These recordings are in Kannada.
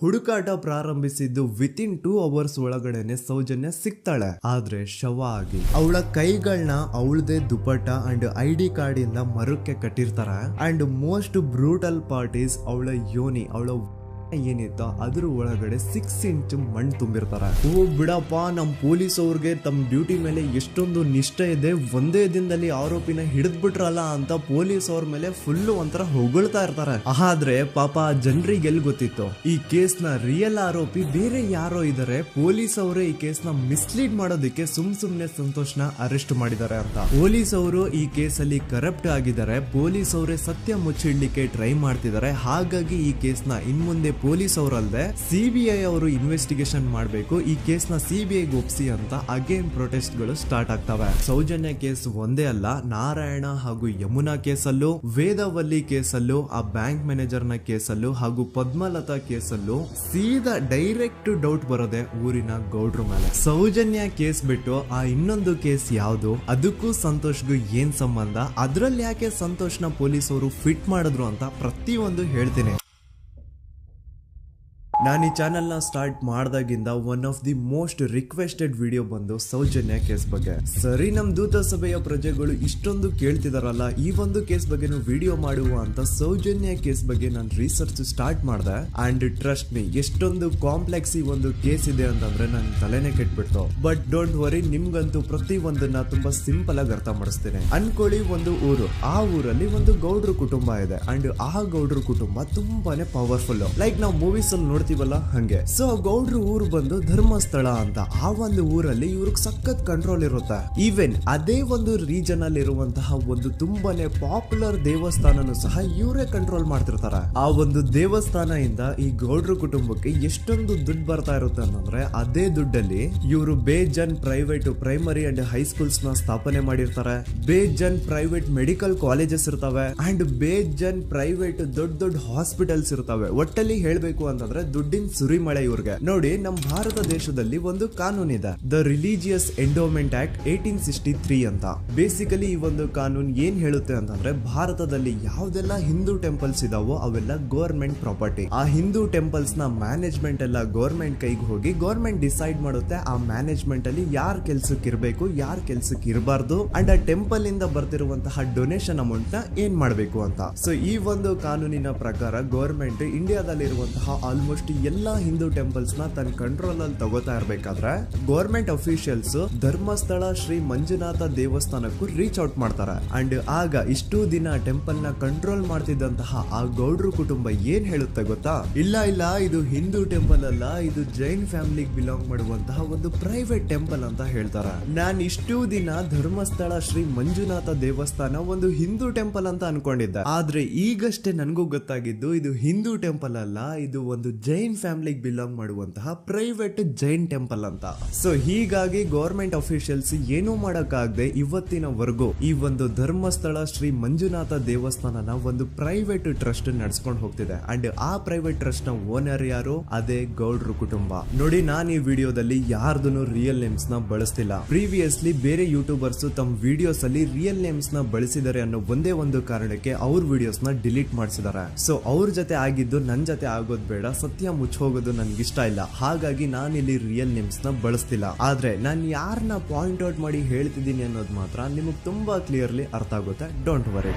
ಹುಡುಕಾಟ ಪ್ರಾರಂಭಿಸಿದ್ದು ವಿತಿನ್ 2 ಅವರ್ಸ್ ಒಳಗಡೆನೆ ಸೌಜನ್ಯ ಸಿಗ್ತಾಳೆ. ಆದ್ರೆ ಶವ ಆಗಿ ಅವಳ ಕೈಗಳನ್ನ ಅವಳದೇ ದುಪಟ್ಟ ಅಂಡ್ ID ಕಾರ್ಡ್ ಇಂದ ಮರಕ್ಕೆ ಕಟ್ಟಿರ್ತಾರೆ. And most brutal part is ಅವಳ ಯೋನಿ, ಅವಳ ಏನಿತ್ತು ಅದ್ರ ಒಳಗಡೆ 6 ಇಂಚ್ ಮಣ್ಣು ತುಂಬಿರ್ತಾರೆ. ಓ ಬಿಡಪ್ಪ, ನಮ್ ಪೊಲೀಸ್ ಅವ್ರಿಗೆ ತಮ್ಮ ಡ್ಯೂಟಿ ಮೇಲೆ ಎಷ್ಟೊಂದು ನಿಷ್ಠೆ ಇದೆ, ಒಂದೇ ದಿನದಲ್ಲಿ ಆರೋಪಿನ ಹಿಡಿದ್ಬಿಟ್ರಲ್ಲ ಅಂತ ಪೊಲೀಸ್ ಅವ್ರ ಮೇಲೆ ಫುಲ್ ಒಂಥರ ಹೊಗಳ್ತಾ ಇರ್ತಾರೆ. ಆದ್ರೆ ಪಾಪ ಜನರಿಗೆ ಎಲ್ಲಿ ಗೊತ್ತಿತ್ತು ಈ ಕೇಸ್ ನ ರಿಯಲ್ ಆರೋಪಿ ಬೇರೆ ಯಾರೋ ಇದಾರೆ, ಪೊಲೀಸ್ ಅವರೇ ಈ ಕೇಸ್ ನ ಮಿಸ್ಲೀಡ್ ಮಾಡೋದಕ್ಕೆ ಸುಮ್ನೆ ಸಂತೋಷ್ನ ಅರೆಸ್ಟ್ ಮಾಡಿದ್ದಾರೆ ಅಂತ. ಪೊಲೀಸ್ ಅವರು ಈ ಕೇಸ್ ಅಲ್ಲಿ ಕರಪ್ಟ್ ಆಗಿದ್ದಾರೆ, ಪೊಲೀಸ್ ಅವರೇ ಸತ್ಯ ಮುಚ್ಚಿಡ್ಲಿಕ್ಕೆ ಟ್ರೈ ಮಾಡ್ತಿದ್ದಾರೆ. ಹಾಗಾಗಿ ಈ ಕೇಸ್ ನ ಇನ್ಮುಂದೆ ಪೊಲೀಸ್ ಅವರಲ್ಲದೆ CBI ಅವರು ಇನ್ವೆಸ್ಟಿಗೇಷನ್ ಮಾಡಬೇಕು, ಈ ಕೇಸ್ ನ CBI ಒಪ್ಸಿ ಅಂತ ಅಗೇನ್ ಪ್ರೊಟೆಸ್ಟ್ ಗಳು ಸ್ಟಾರ್ಟ್ ಆಗ್ತವೆ. ಸೌಜನ್ಯ ಕೇಸ್ ಒಂದೇ ಅಲ್ಲ, ನಾರಾಯಣ ಹಾಗೂ ಯಮುನಾ ಕೇಸಲ್ಲೂ, ವೇದವಲ್ಲಿ ಕೇಸಲ್ಲೂ, ಆ ಬ್ಯಾಂಕ್ ಮ್ಯಾನೇಜರ್ ನ ಕೇಸಲ್ಲೂ ಹಾಗೂ ಪದ್ಮಲತಾ ಕೇಸಲ್ಲೂ ಸೀದಾ ಡೈರೆಕ್ಟ್ ಡೌಟ್ ಬರೋದೆ ಊರಿನ ಗೌಡ್ರ ಮೇಲೆ. ಸೌಜನ್ಯ ಕೇಸ್ ಬಿಟ್ಟು ಆ ಇನ್ನೊಂದು ಕೇಸ್ ಯಾವುದು, ಅದಕ್ಕೂ ಸಂತೋಷ್ಗೂ ಏನ್ ಸಂಬಂಧ, ಅದ್ರಲ್ಲಿ ಯಾಕೆ ಸಂತೋಷ್ನ ಪೊಲೀಸ್ ಅವರು ಫಿಟ್ ಮಾಡಿದ್ರು ಅಂತ ಪ್ರತಿಯೊಂದು ಹೇಳ್ತೀನಿ. ನಾನು ಈ ಚಾನೆಲ್ ನ ಸ್ಟಾರ್ಟ್ ಮಾಡ್ದಾಗಿಂದ one of the most requested video ಬಂದು ಸೌಜನ್ಯ ಕೇಸ್ ಬಗ್ಗೆ. ಸರಿ, ನಮ್ ದೂತ ಸಭೆಯ ಪ್ರಜೆಗಳು ಇಷ್ಟೊಂದು ಕೇಳ್ತಿದಾರಲ್ಲ, ಈ ಒಂದು ಕೇಸ್ ಬಗ್ಗೆ ವಿಡಿಯೋ ಮಾಡುವ ಅಂತ ಸೌಜನ್ಯ ಕೇಸ್ ಬಗ್ಗೆ ನಾನು ರಿಸರ್ಚ್ ಸ್ಟಾರ್ಟ್ ಮಾಡಿದೆ. ಅಂಡ್ ಟ್ರಸ್ಟ್ ಮೀ, ಎಷ್ಟೊಂದು ಕಾಂಪ್ಲೆಕ್ಸ್ ಈ ಒಂದು ಕೇಸ್ ಇದೆ ಅಂತಂದ್ರೆ ನನ್ ತಲೆನೇ ಕೆಟ್ಬಿಡ್ತು. ಬಟ್ ಡೋಂಟ್ ವರಿ, ನಿಮ್ಗಂತೂ ಪ್ರತಿ ಒಂದನ್ನ ತುಂಬಾ ಸಿಂಪಲ್ ಆಗಿ ಅರ್ಥ ಮಾಡಿಸ್ತೇನೆ. ಅನ್ಕೊಳ್ಳಿ, ಒಂದು ಊರು, ಆ ಊರಲ್ಲಿ ಒಂದು ಗೌಡ್ರ ಕುಟುಂಬ ಇದೆ. ಅಂಡ್ ಆ ಗೌಡ್ರ ಕುಟುಂಬ ತುಂಬಾನೇ ಪವರ್ಫುಲ್, ಲೈಕ್ ನಾವು ಮೂವೀಸ್ ಅಲ್ಲಿ ನೋಡ್ತೀವಲ್ಲ ಹಂಗೆ. ಸೊ ಗೌಡ್ರ ಊರು ಬಂದು ಧರ್ಮಸ್ಥಳ ಅಂತ. ಆ ಒಂದು ಊರಲ್ಲಿ ಇವ್ರಿಗೆ ಸಖತ್ ಕಂಟ್ರೋಲ್ ಇರುತ್ತೆ. ಈವನ್ ಅದೇ ಒಂದು ರೀಜನ್ ಅಲ್ಲಿ ಇರುವಂತಹ ಒಂದು ತುಂಬಾನೇ ಪಾಪ್ಯುಲರ್ ದೇವಸ್ಥಾನನು ಸಹ ಇವರೇ ಕಂಟ್ರೋಲ್ ಮಾಡ್ತಿರ್ತಾರೆ. ಆ ಒಂದು ದೇವಸ್ಥಾನ ಇಂದ ಈ ಗೌಡ್ರ ಕುಟುಂಬಕ್ಕೆ ಎಷ್ಟೊಂದು ದುಡ್ಡು ಬರ್ತಾ ಇರುತ್ತೆ ಅಂತಂದ್ರೆ, ಅದೇ ದುಡ್ಡಲ್ಲಿ ಇವರು ಬೇಜನ್ ಪ್ರೈವೇಟ್ ಪ್ರೈಮರಿ ಅಂಡ್ ಹೈಸ್ಕೂಲ್ಸ್ ನ ಸ್ಥಾಪನೆ ಮಾಡಿರ್ತಾರೆ, ಬೇಜನ್ ಪ್ರೈವೇಟ್ ಮೆಡಿಕಲ್ ಕಾಲೇಜಸ್ ಇರ್ತವೆ, ಅಂಡ್ ಬೇಜನ್ ಪ್ರೈವೇಟ್ ದೊಡ್ಡ ಹಾಸ್ಪಿಟಲ್ಸ್ ಇರ್ತವೆ. ಒಟ್ಟಲ್ಲಿ ಹೇಳ್ಬೇಕು ಅಂತಂದ್ರೆ ದುಡ್ಡಿನ ಸುರಿಮಳೆ ಇವ್ರಿಗೆ. ನೋಡಿ, ನಮ್ಮ ಭಾರತ ದೇಶದಲ್ಲಿ ಒಂದು ಕಾನೂನಿದೆ, ದ ರಿಲಿಜಿಯಸ್ ಎಂಡೋಮೆಂಟ್ ಆಕ್ಟ್ 1863 ಅಂತ. ಬೇಸಿಕಲಿ ಈ ಒಂದು ಕಾನೂನು ಏನ್ ಹೇಳುತ್ತೆ ಅಂತಂದ್ರೆ, ಭಾರತದಲ್ಲಿ ಯಾವ್ದೆಲ್ಲ ಹಿಂದೂ ಟೆಂಪಲ್ಸ್ ಇದಾವೋ ಅವೆಲ್ಲ ಗವರ್ಮೆಂಟ್ ಪ್ರಾಪರ್ಟಿ. ಆ ಹಿಂದೂ ಟೆಂಪಲ್ಸ್ ನ ಮ್ಯಾನೇಜ್ಮೆಂಟ್ ಎಲ್ಲ ಗವರ್ಮೆಂಟ್ ಕೈಗೆ ಹೋಗಿ ಗವರ್ಮೆಂಟ್ ಡಿಸೈಡ್ ಮಾಡುತ್ತೆ ಆ ಮ್ಯಾನೇಜ್ಮೆಂಟ್ ಅಲ್ಲಿ ಯಾರ್ ಕೆಲ್ಸಕ್ಕೆ ಇರಬೇಕು, ಯಾರ್ ಕೆಲ್ಸಕ್ಕೆ ಇರಬಾರ್ದು, ಅಂಡ್ ಆ ಟೆಂಪಲ್ ಇಂದ ಬರ್ತಿರುವಂತಹ ಡೊನೇಷನ್ ಅಮೌಂಟ್ ನ ಏನ್ ಮಾಡಬೇಕು ಅಂತ. ಸೊ ಈ ಒಂದು ಕಾನೂನಿನ ಪ್ರಕಾರ ಗವರ್ಮೆಂಟ್ ಇಂಡಿಯಾದಲ್ಲಿ ಇರುವಂತಹ ಆಲ್ಮೋಸ್ಟ್ ಎಲ್ಲಾ ಹಿಂದೂ ಟೆಂಪಲ್ಸ್ ನ ತನ್ನ ಕಂಟ್ರೋಲ್ ಅಲ್ಲಿ ತಗೋತಾ ಇರ್ಬೇಕಾದ್ರೆ ಗವರ್ಮೆಂಟ್ ಅಫಿಷಿಯಲ್ಸ್ ಧರ್ಮಸ್ಥಳ ಶ್ರೀ ಮಂಜುನಾಥ ದೇವಸ್ಥಾನಕ್ಕೂ ರೀಚ್ ಔಟ್ ಮಾಡ್ತಾರೆ. ಅಂಡ್ ಆಗ ಇಷ್ಟು ದಿನ ಟೆಂಪಲ್ ನ ಕಂಟ್ರೋಲ್ ಮಾಡ್ತಿದ್ದಂತಹ ಆ ಗೌಡ್ರ ಕುಟುಂಬ ಏನ್ ಹೇಳುತ್ತೆ ಗೊತ್ತಾ, ಇಲ್ಲ ಇದು ಹಿಂದೂ ಟೆಂಪಲ್ ಅಲ್ಲ, ಇದು ಜೈನ್ ಫ್ಯಾಮಿಲಿಗೆ ಬಿಲಾಂಗ್ ಮಾಡುವಂತಹ ಒಂದು ಪ್ರೈವೇಟ್ ಟೆಂಪಲ್ ಅಂತ ಹೇಳ್ತಾರೆ. ನಾನು ಇಷ್ಟು ದಿನ ಧರ್ಮಸ್ಥಳ ಶ್ರೀ ಮಂಜುನಾಥ ದೇವಸ್ಥಾನ ಒಂದು ಹಿಂದೂ ಟೆಂಪಲ್ ಅಂತ ಅನ್ಕೊಂಡಿದ್ದೆ. ಆದ್ರೆ ಈಗಷ್ಟೇ ನನಗೂ ಗೊತ್ತಾಗಿದ್ದು ಇದು ಹಿಂದೂ ಟೆಂಪಲ್ ಅಲ್ಲ, ಇದು ಒಂದು ಜೈನ್ ಫ್ಯಾಮಿಲಿಗೆ ಬಿಲಾಂಗ್ ಮಾಡುವಂತಹ ಪ್ರೈವೇಟ್ ಜೈನ್ ಟೆಂಪಲ್ ಅಂತ. ಸೊ ಹೀಗಾಗಿ ಗವರ್ಮೆಂಟ್ ಅಫಿಷಿಯಲ್ಸ್ ಏನೂ ಮಾಡಕ್ಕಾಗದೆ ಇವತ್ತಿನವರೆಗೂ ಈ ಒಂದು ಧರ್ಮಸ್ಥಳ ಶ್ರೀ ಮಂಜುನಾಥ ದೇವಸ್ಥಾನನ ಒಂದು ಪ್ರೈವೇಟ್ ಟ್ರಸ್ಟ್ ನಡೆಸ್ಕೊಂಡು ಹೋಗ್ತಿದೆ. ಅಂಡ್ ಆ ಪ್ರೈವೇಟ್ ಟ್ರಸ್ಟ್ ನ ಓನರ್ ಯಾರು, ಅದೇ ಗೌಡ್ರ ಕುಟುಂಬ. ನೋಡಿ, ನಾನು ಈ ವಿಡಿಯೋದಲ್ಲಿ ಯಾರ್ದು ರಿಯಲ್ ನೇಮ್ಸ್ ನ ಬಳಸ್ತಿಲ್ಲ. ಪ್ರೀವಿಯಸ್ಲಿ ಬೇರೆ ಯೂಟ್ಯೂಬರ್ಸ್ ತಮ್ಮ ವಿಡಿಯೋಸ್ ಅಲ್ಲಿ ರಿಯಲ್ ನೇಮ್ಸ್ ನ ಬಳಸಿದ್ದಾರೆ ಅನ್ನೋ ಒಂದೇ ಒಂದು ಕಾರಣಕ್ಕೆ ಅವ್ರ ವಿಡಿಯೋಸ್ ನ ಡಿಲೀಟ್ ಮಾಡಿಸಿದ್ದಾರೆ. ಸೊ ಅವ್ರ ಜೊತೆ ಆಗಿದ್ದು ನನ್ ಜೊತೆ ಆಗೋದ್ ಬೇಡ, ಸತ್ಯ ಮುಚ್ಚೋಗೋದು ನನ್ಗೆ ಇಷ್ಟ ಇಲ್ಲ. ಹಾಗಾಗಿ ನಾನು ಇಲ್ಲಿ ರಿಯಲ್ ನೇಮ್ಸ್ ನ ಬಳಸ್ತಿಲ್ಲ. ಆದ್ರೆ ನಾನು ಯಾರನ್ನ ಪಾಯಿಂಟ್ ಔಟ್ ಮಾಡಿ ಹೇಳ್ತಿದ್ದೀನಿ ಅನ್ನೋದು ಮಾತ್ರ ನಿಮಗೆ ತುಂಬಾ ಕ್ಲಿಯರ್ಲಿ ಅರ್ಥ ಆಗುತ್ತೆ. Don't worry.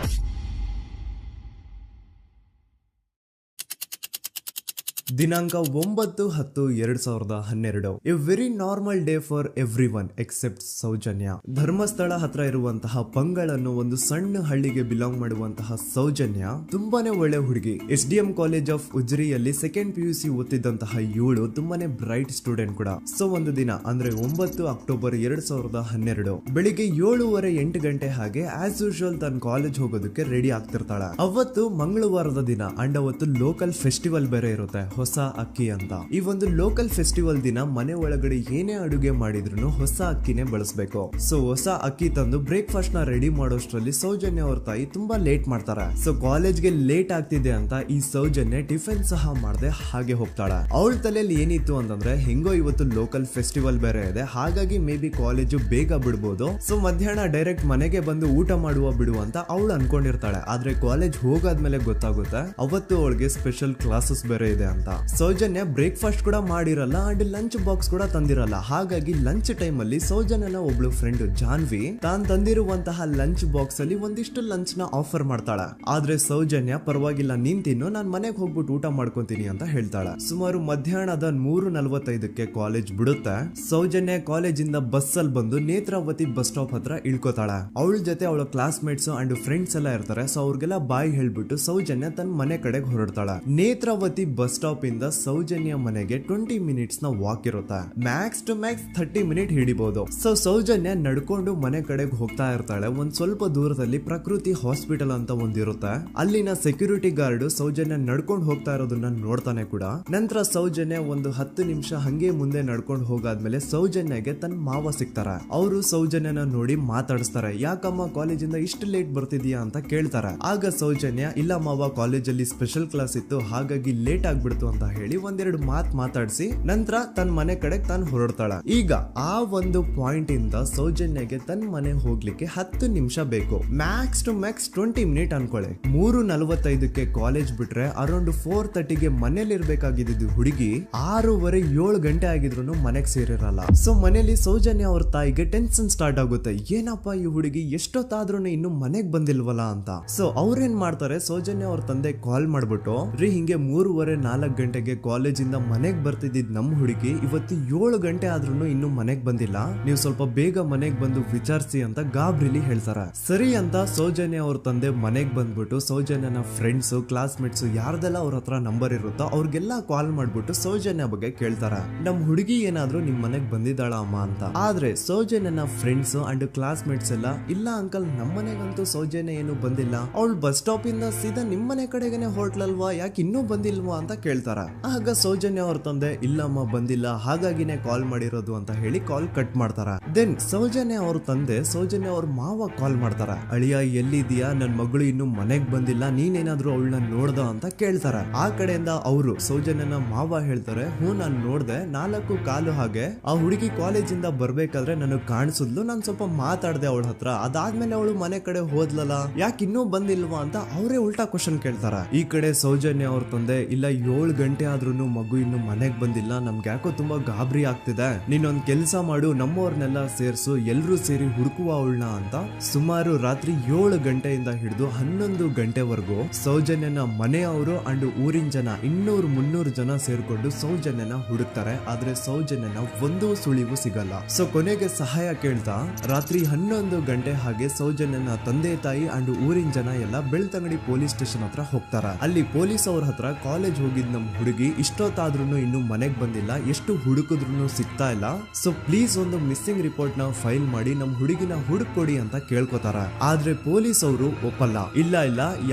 ದಿನಾಂಕ 9/10/2012. A very normal day for everyone except Soujanya. Dharmasthala ಹತ್ರ ಇರುವಂತಹ ಪಂಗಳ್ ಅನ್ನೋ ಒಂದು ಸಣ್ಣ ಹಳ್ಳಿಗೆ ಬಿಲಾಂಗ್ ಮಾಡುವಂತಹ ಸೌಜನ್ಯ ತುಂಬಾನೇ ಒಳ್ಳೆ ಹುಡುಗಿ. SDM ಕಾಲೇಜ್ ಆಫ್ ಉಜ್ರಿಯಲ್ಲಿ 2nd PUC ಓದ್ತಿದ್ದಂತಹ ಇವಳು ತುಂಬಾನೇ ಬ್ರೈಟ್ ಸ್ಟೂಡೆಂಟ್ ಕೂಡ. ಸೊ ಒಂದು ದಿನ ಅಂದ್ರೆ 9 ಅಕ್ಟೋಬರ್ 2012 ಬೆಳಿಗ್ಗೆ 7:30-8 ಗಂಟೆ ಹಾಗೆ ಆಸ್ ಯೂಶುವಲ್ ತನ್ನ ಕಾಲೇಜ್ ಹೋಗೋದಕ್ಕೆ ರೆಡಿ ಆಗ್ತಿರ್ತಾಳೆ. ಅವತ್ತು ಮಂಗಳವಾರದ ದಿನ ಅಂಡ್ ಅವತ್ತು ಲೋಕಲ್ ಫೆಸ್ಟಿವಲ್ ಬೇರೆ ಇರುತ್ತೆ, ಹೊಸ ಅಕ್ಕಿ ಅಂತ. ಈ ಒಂದು ಲೋಕಲ್ ಫೆಸ್ಟಿವಲ್ ದಿನ ಮನೆ ಒಳಗಡೆ ಏನೇ ಅಡುಗೆ ಮಾಡಿದ್ರು ಹೊಸ ಅಕ್ಕಿನೇ ಬಳಸಬೇಕು. ಸೊ ಹೊಸ ಅಕ್ಕಿ ತಂದು ಬ್ರೇಕ್ಫಾಸ್ಟ್ ನ ರೆಡಿ ಮಾಡೋಷ್ಟ್ರಲ್ಲಿ ಸೌಜನ್ಯ ಅವ್ರ ತಾಯಿ ತುಂಬಾ ಲೇಟ್ ಮಾಡ್ತಾರೆ. ಸೊ ಕಾಲೇಜ್ಗೆ ಲೇಟ್ ಆಗ್ತಿದೆ ಅಂತ ಈ ಸೌಜನ್ಯ ಟಿಫಿನ್ ಸಹ ಮಾಡದೆ ಹಾಗೆ ಹೋಗ್ತಾಳೆ. ಅವಳ ತಲೆಯಲ್ಲಿ ಏನಿತ್ತು ಅಂತಂದ್ರೆ, ಹೆಂಗೋ ಇವತ್ತು ಲೋಕಲ್ ಫೆಸ್ಟಿವಲ್ ಬೇರೆ ಇದೆ, ಹಾಗಾಗಿ ಮೇ ಬಿ ಕಾಲೇಜು ಬೇಗ ಬಿಡ್ಬೋದು, ಸೊ ಮಧ್ಯಾಹ್ನ ಡೈರೆಕ್ಟ್ ಮನೆಗೆ ಬಂದು ಊಟ ಮಾಡುವ ಬಿಡು ಅಂತ ಅವಳು ಅನ್ಕೊಂಡಿರ್ತಾಳೆ. ಆದ್ರೆ ಕಾಲೇಜ್ ಹೋಗಾದ್ಮೇಲೆ ಗೊತ್ತಾಗುತ್ತೆ ಅವತ್ತು ಅವಳಿಗೆ ಸ್ಪೆಷಲ್ ಕ್ಲಾಸಸ್ ಬೇರೆ ಇದೆ ಅಂತ. ಸೌಜನ್ಯ ಬ್ರೇಕ್ಫಾಸ್ಟ್ ಕೂಡ ಮಾಡಿರಲ್ಲ ಅಂಡ್ ಲಂಚ್ ಬಾಕ್ಸ್ ಕೂಡ ತಂದಿರಲ್ಲ. ಹಾಗಾಗಿ ಲಂಚ್ ಟೈಮ್ ಅಲ್ಲಿ ಸೌಜನ್ಯನ ಒಬ್ಳು ಫ್ರೆಂಡ್ ಜಾನ್ವಿ ತಾನ್ ತಂದಿರುವಂತಹ ಲಂಚ್ ಬಾಕ್ಸ್ ಅಲ್ಲಿ ಒಂದಿಷ್ಟು ಲಂಚ್ ನ ಆಫರ್ ಮಾಡ್ತಾಳ. ಆದ್ರೆ ಸೌಜನ್ಯ ಪರವಾಗಿಲ್ಲ ನೀನ್ ತಿನ್ನು, ನಾನ್ ಮನೆಗೆ ಹೋಗ್ಬಿಟ್ಟು ಊಟ ಮಾಡ್ಕೊಂತೀನಿ ಅಂತ ಹೇಳ್ತಾಳ. ಸುಮಾರು ಮಧ್ಯಾಹ್ನದ 3:45ಕ್ಕೆ ಕಾಲೇಜ್ ಬಿಡುತ್ತೆ. ಸೌಜನ್ಯ ಕಾಲೇಜ್ ಇಂದ ಬಸ್ ಅಲ್ಲಿ ಬಂದು ನೇತ್ರಾವತಿ ಬಸ್ ಸ್ಟಾಪ್ ಹತ್ರ ಇಳ್ಕೋತಾಳ. ಅವಳ ಜೊತೆ ಅವಳ ಕ್ಲಾಸ್ ಮೇಟ್ಸ್ ಅಂಡ್ ಫ್ರೆಂಡ್ಸ್ ಎಲ್ಲ ಇರ್ತಾರೆ. ಸೊ ಅವ್ರಿಗೆಲ್ಲ ಬಾಯ್ ಹೇಳ್ಬಿಟ್ಟು ಸೌಜನ್ಯ ತನ್ನ ಮನೆ ಕಡೆಗೆ ಹೊರಡ್ತಾಳ. ನೇತ್ರಾವತಿ ಬಸ್ ಸ್ಟಾಪ್ ಇಂದ ಸೌಜನ್ಯ ಮನೆಗೆ 20 ಮಿನಿಟ್ಸ್ ನ ವಾಕ್ ಇರುತ್ತೆ. ಮ್ಯಾಕ್ಸ್ ಟು ಮ್ಯಾಕ್ಸ್ 30 ಮಿನಿಟ್ ಹಿಡಿಬಹುದು. ಸೊ ಸೌಜನ್ಯ ನಡ್ಕೊಂಡು ಮನೆ ಕಡೆಗೆ ಹೋಗ್ತಾ ಇರ್ತಾಳೆ. ಒಂದ್ ಸ್ವಲ್ಪ ದೂರದಲ್ಲಿ ಪ್ರಕೃತಿ ಹಾಸ್ಪಿಟಲ್ ಅಂತ ಒಂದಿರುತ್ತೆ. ಅಲ್ಲಿನ ಸೆಕ್ಯೂರಿಟಿ ಗಾರ್ಡ್ ಸೌಜನ್ಯ ನಡ್ಕೊಂಡು ಹೋಗ್ತಾ ಇರೋದನ್ನ ನೋಡ್ತಾನೆ ಕೂಡ. ನಂತರ ಸೌಜನ್ಯ ಒಂದು 10 ನಿಮಿಷ ಹಂಗೆ ಮುಂದೆ ನಡ್ಕೊಂಡು ಹೋಗಾದ್ಮೇಲೆ ಸೌಜನ್ಯಗೆ ತನ್ನ ಮಾವ ಸಿಗ್ತಾರ. ಅವರು ಸೌಜನ್ಯನ ನೋಡಿ ಮಾತಾಡಿಸ್ತಾರೆ. ಯಾಕಮ್ಮ ಕಾಲೇಜಿಂದ ಇಷ್ಟು ಲೇಟ್ ಬರ್ತಿದ್ಯಾ ಅಂತ ಕೇಳ್ತಾರೆ. ಆಗ ಸೌಜನ್ಯ ಇಲ್ಲ ಮಾವ, ಕಾಲೇಜಲ್ಲಿ ಸ್ಪೆಷಲ್ ಕ್ಲಾಸ್ ಇತ್ತು ಹಾಗಾಗಿ ಲೇಟ್ ಆಗ್ಬಿಡ್ತು ಅಂತ ಹೇಳಿ ಒಂದೆರಡು ಮಾತಾಡಿಸಿ ನಂತರ ತನ್ನ ಮನೆ ಕಡೆ ತಾನು ಹೊರಡ್ತಾಳ. ಈಗ ಆ ಒಂದು ಪಾಯಿಂಟ್ ಇಂದ ಸೌಜನ್ಯಗೆ ತನ್ನ ಮನೆ ಹೋಗ್ಲಿಕ್ಕೆ 10 ನಿಮಿಷ ಬೇಕು. ಮ್ಯಾಕ್ಸ್ ಟು ಮ್ಯಾಕ್ಸ್ 20 ಮಿನಿಟ್ ಅನ್ಕೊಳ್ಳಿ. 3:45ಕ್ಕೆ ಕಾಲೇಜ್ ಬಿಟ್ರೆ ಅರೌಂಡ್ 4:30ಗೆ ಮನೇಲಿ ಇರ್ಬೇಕಾಗಿದ್ದು ಹುಡುಗಿ 6:30-7 ಗಂಟೆ ಆಗಿದ್ರು ಮನೆಗೆ ಸೇರಿರಲ್ಲ. ಸೊ ಮನೇಲಿ ಸೌಜನ್ಯ ಅವ್ರ ತಾಯಿಗೆ ಟೆನ್ಷನ್ ಸ್ಟಾರ್ಟ್ ಆಗುತ್ತೆ. ಏನಪ್ಪಾ ಈ ಹುಡುಗಿ ಎಷ್ಟೊತ್ತಾದ್ರೂ ಇನ್ನು ಮನೆಗ್ ಬಂದಿಲ್ವಲ್ಲ ಅಂತ. ಸೊ ಅವ್ರೇನ್ ಮಾಡ್ತಾರೆ, ಸೌಜನ್ಯ ಅವ್ರ ತಂದೆ ಕಾಲ್ ಮಾಡ್ಬಿಟ್ಟು ರೀ ಹಿಂಗೆ 3:30-4 ಗಂಟೆಗೆ ಕಾಲೇಜ್ ಇಂದ ಮನೆಗ್ ಬರ್ತಿದ್ದಿದ್ ನಮ್ ಹುಡುಗಿ ಇವತ್ತು 7 ಗಂಟೆ ಆದ್ರೂ ಇನ್ನು ಮನೆಗ್ ಬಂದಿಲ್ಲ, ನೀವು ಸ್ವಲ್ಪ ಬೇಗ ಮನೆಗ್ ಬಂದು ವಿಚಾರಿಸಿ ಅಂತ ಗಾಬ್ರಿಲಿ ಹೇಳ್ತಾರ. ಸರಿ ಅಂತ ಸೌಜನ್ಯ ಅವ್ರ ತಂದೆ ಮನೆಗ್ ಬಂದ್ಬಿಟ್ಟು ಸೌಜನ್ಯನ ಫ್ರೆಂಡ್ಸ್ ಕ್ಲಾಸ್ ಮೇಟ್ಸ್ ಯಾರ್ದೆಲ್ಲ ಅವ್ರ ಹತ್ರ ನಂಬರ್ ಇರುತ್ತೋ ಅವ್ರಿಗೆಲ್ಲ ಕಾಲ್ ಮಾಡ್ಬಿಟ್ಟು ಸೌಜನ್ಯ ಬಗ್ಗೆ ಕೇಳ್ತಾರ. ನಮ್ ಹುಡುಗಿ ಏನಾದ್ರು ನಿಮ್ ಮನೆಗ್ ಬಂದಿದ್ದಾಳ ಅಮ್ಮ ಅಂತ. ಆದ್ರೆ ಸೌಜನ್ಯನ ಫ್ರೆಂಡ್ಸ್ ಅಂಡ್ ಕ್ಲಾಸ್ ಮೇಟ್ಸ್ ಎಲ್ಲ ಇಲ್ಲ ಅಂಕಲ್ ನಮ್ ಮನೆಗಂತೂ ಸೌಜನ್ಯ ಏನು ಬಂದಿಲ್ಲ, ಅವಳು ಬಸ್ ಸ್ಟಾಪ್ ಇಂದ ಸೀದಾ ನಿಮ್ ಮನೆ ಕಡೆಗೇನೆ ಹೊರಟ್ಲಲ್ವಾ, ಯಾಕೆ ಇನ್ನೂ ಬಂದಿಲ್ವಾ ಅಂತ ಕೇಳ್ತಾರ. ಆಗ ಸೌಜನ್ಯ ಅವ್ರ ತಂದೆ ಇಲ್ಲಮ್ಮ ಬಂದಿಲ್ಲ ಹಾಗಾಗಿನೇ ಕಾಲ್ ಮಾಡಿರೋದು ಅಂತ ಹೇಳಿ ಕಾಲ್ ಕಟ್ ಮಾಡ್ತಾರ. ದೆನ್ ಸೌಜನ್ಯ ಅವ್ರ ತಂದೆ ಸೌಜನ್ಯ ಅವ್ರ ಮಾವ ಕಾಲ್ ಮಾಡ್ತಾರ. ಅಳಿಯ ಎಲ್ಲಿದ್ಯಾ, ನನ್ ಮಗಳು ಇನ್ನು ಮನೆಗ್ ಬಂದಿಲ್ಲ, ನೀನೇನಾದ್ರೂ ಅವಳನ್ನ ನೋಡ್ದ ಅಂತ ಕೇಳ್ತಾರ. ಆ ಕಡೆಯಿಂದ ಅವರು ಸೌಜನ್ಯನ ಮಾವ ಹೇಳ್ತಾರೆ, ಹ್ಞೂ ನಾನ್ ನೋಡ್ದೆ, 4 ಕಾಲು ಹಾಗೆ ಆ ಹುಡುಗಿ ಕಾಲೇಜ್ ಇಂದ ಬರ್ಬೇಕಾದ್ರೆ ನನಗ್ ಕಾಣಿಸಿದ್ಲು, ನಾನ್ ಸ್ವಲ್ಪ ಮಾತಾಡ್ದೆ ಅವಳ ಹತ್ರ, ಅದಾದ್ಮೇಲೆ ಅವಳು ಮನೆ ಕಡೆ ಹೋದ್ಲಲ್ಲ, ಯಾಕೆ ಇನ್ನೂ ಬಂದಿಲ್ವಾ ಅಂತ ಅವರೇ ಉಲ್ಟಾ ಕ್ವಶನ್ ಕೇಳ್ತಾರ. ಈ ಕಡೆ ಸೌಜನ್ಯ ಅವ್ರ ತಂದೆ ಇಲ್ಲ 7 ಗಂಟೆ ಆದ್ರೂ ಮಗು ಇನ್ನು ಮನೆಗ್ ಬಂದಿಲ್ಲ, ನಮ್ಗೆ ಯಾಕೋ ತುಂಬಾ ಗಾಬರಿ ಆಗ್ತಿದೆ, ನೀನೊಂದ್ ಕೆಲ್ಸ ಮಾಡು ನಮ್ಮವ್ರನ್ನೆಲ್ಲ ಸೇರ್ಸು ಎಲ್ರೂ ಸೇರಿ ಹುಡುಕುವ ಅವಳನ್ನ ಅಂತ ಸುಮಾರು ರಾತ್ರಿ 7 ಗಂಟೆಯಿಂದ ಹಿಡಿದು 11 ಗಂಟೆವರೆಗೂ ಸೌಜನ್ಯನ ಮನೆಯವರು ಅಂಡ್ ಊರಿನ ಜನ 200-300 ಜನ ಸೇರ್ಕೊಂಡು ಸೌಜನ್ಯನ ಹುಡುಕ್ತಾರೆ. ಆದ್ರೆ ಸೌಜನ್ಯನ ಒಂದು ಸುಳಿವು ಸಿಗಲ್ಲ. ಸೊ ಕೊನೆಗೆ ಸಹಾಯ ಕೇಳ್ತಾ ರಾತ್ರಿ 11 ಗಂಟೆ ಹಾಗೆ ಸೌಜನ್ಯನ ತಂದೆ ತಾಯಿ ಅಂಡ್ ಊರಿನ ಜನ ಎಲ್ಲ ಬೆಳ್ತಂಗಡಿ ಪೊಲೀಸ್ ಸ್ಟೇಷನ್ ಹತ್ರ ಹೋಗ್ತಾರ. ಅಲ್ಲಿ ಪೊಲೀಸ್ ಅವ್ರ ಹತ್ರ ಕಾಲೇಜ್ ಹೋಗಿದ್ ನಮ್ ಹುಡುಗಿ ಇಷ್ಟೊತ್ತಾದ್ರೂ ಇನ್ನು ಮನೆಗ್ ಬಂದಿಲ್ಲ, ಎಷ್ಟು ಹುಡುಕಿದ್ರು ಸಿಗ್ತಾ ಇಲ್ಲ, ಸೊ ಪ್ಲೀಸ್ ಒಂದು ಮಿಸ್ಸಿಂಗ್ ರಿಪೋರ್ಟ್ ನ ಫೈಲ್ ಮಾಡಿ ನಮ್ ಹುಡುಗಿನ ಹುಡುಕೊಡಿ ಅಂತ ಕೇಳ್ಕೊತಾರ. ಆದ್ರೆ ಪೊಲೀಸ್ ಅವರು ಒಪ್ಪಲ್ಲ. ಇಲ್ಲ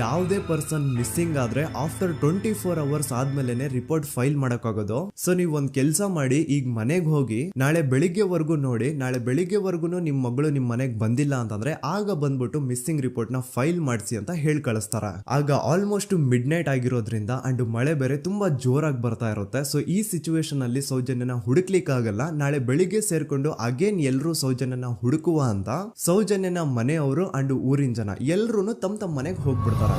ಯಾವುದೇ ಪರ್ಸನ್ ಮಿಸ್ಸಿಂಗ್ ಆದ್ರೆ ಆಫ್ಟರ್ 24 ಅವರ್ಸ್ ಆದ್ಮೇಲೆ ರಿಪೋರ್ಟ್ ಫೈಲ್ ಮಾಡಕ್ಕಾಗೋದು. ಸೊ ನೀವ್ ಒಂದ್ ಕೆಲ್ಸ ಮಾಡಿ, ಈಗ ಮನೆಗ್ ಹೋಗಿ ನಾಳೆ ಬೆಳಿಗ್ಗೆವರೆಗೂ ನೋಡಿ, ನಾಳೆ ಬೆಳಿಗ್ಗೆವರೆಗೂ ನಿಮ್ ಮಗಳು ನಿಮ್ ಮನೆಗ್ ಬಂದಿಲ್ಲ ಅಂತಂದ್ರೆ ಆಗ ಬಂದ್ಬಿಟ್ಟು ಮಿಸ್ಸಿಂಗ್ ರಿಪೋರ್ಟ್ ನ ಫೈಲ್ ಮಾಡಿಸಿ ಅಂತ ಹೇಳಿ ಕಳಿಸ್ತಾರ. ಆಗ ಆಲ್ಮೋಸ್ಟ್ ಮಿಡ್ ನೈಟ್ ಆಗಿರೋದ್ರಿಂದ ಅಂಡ್ ಮಳೆ ಬೇರೆ ತುಂಬಾ ಜೋರಾಗಿ ಬರ್ತಾ ಇರುತ್ತೆ. ಸೊ ಈ ಸಿಚುವೇಶನ್ ಅಲ್ಲಿ ಸೌಜನ್ಯನ ಹುಡುಕ್ಲಿಕ್ಕೆ ಆಗಲ್ಲ. ನಾಳೆ ಬೆಳಿಗ್ಗೆ ಸೇರ್ಕೊಂಡು ಅಗೇನ್ ಎಲ್ರು ಸೌಜನ್ಯನ ಹುಡುಕುವ ಅಂತ ಸೌಜನ್ಯನ ಮನೆಯವರು ಅಂಡ್ ಊರಿನ ಜನ ಎಲ್ರು ತಮ್ಮ ಮನೆಗೆ ಹೋಗ್ಬಿಡ್ತಾರ.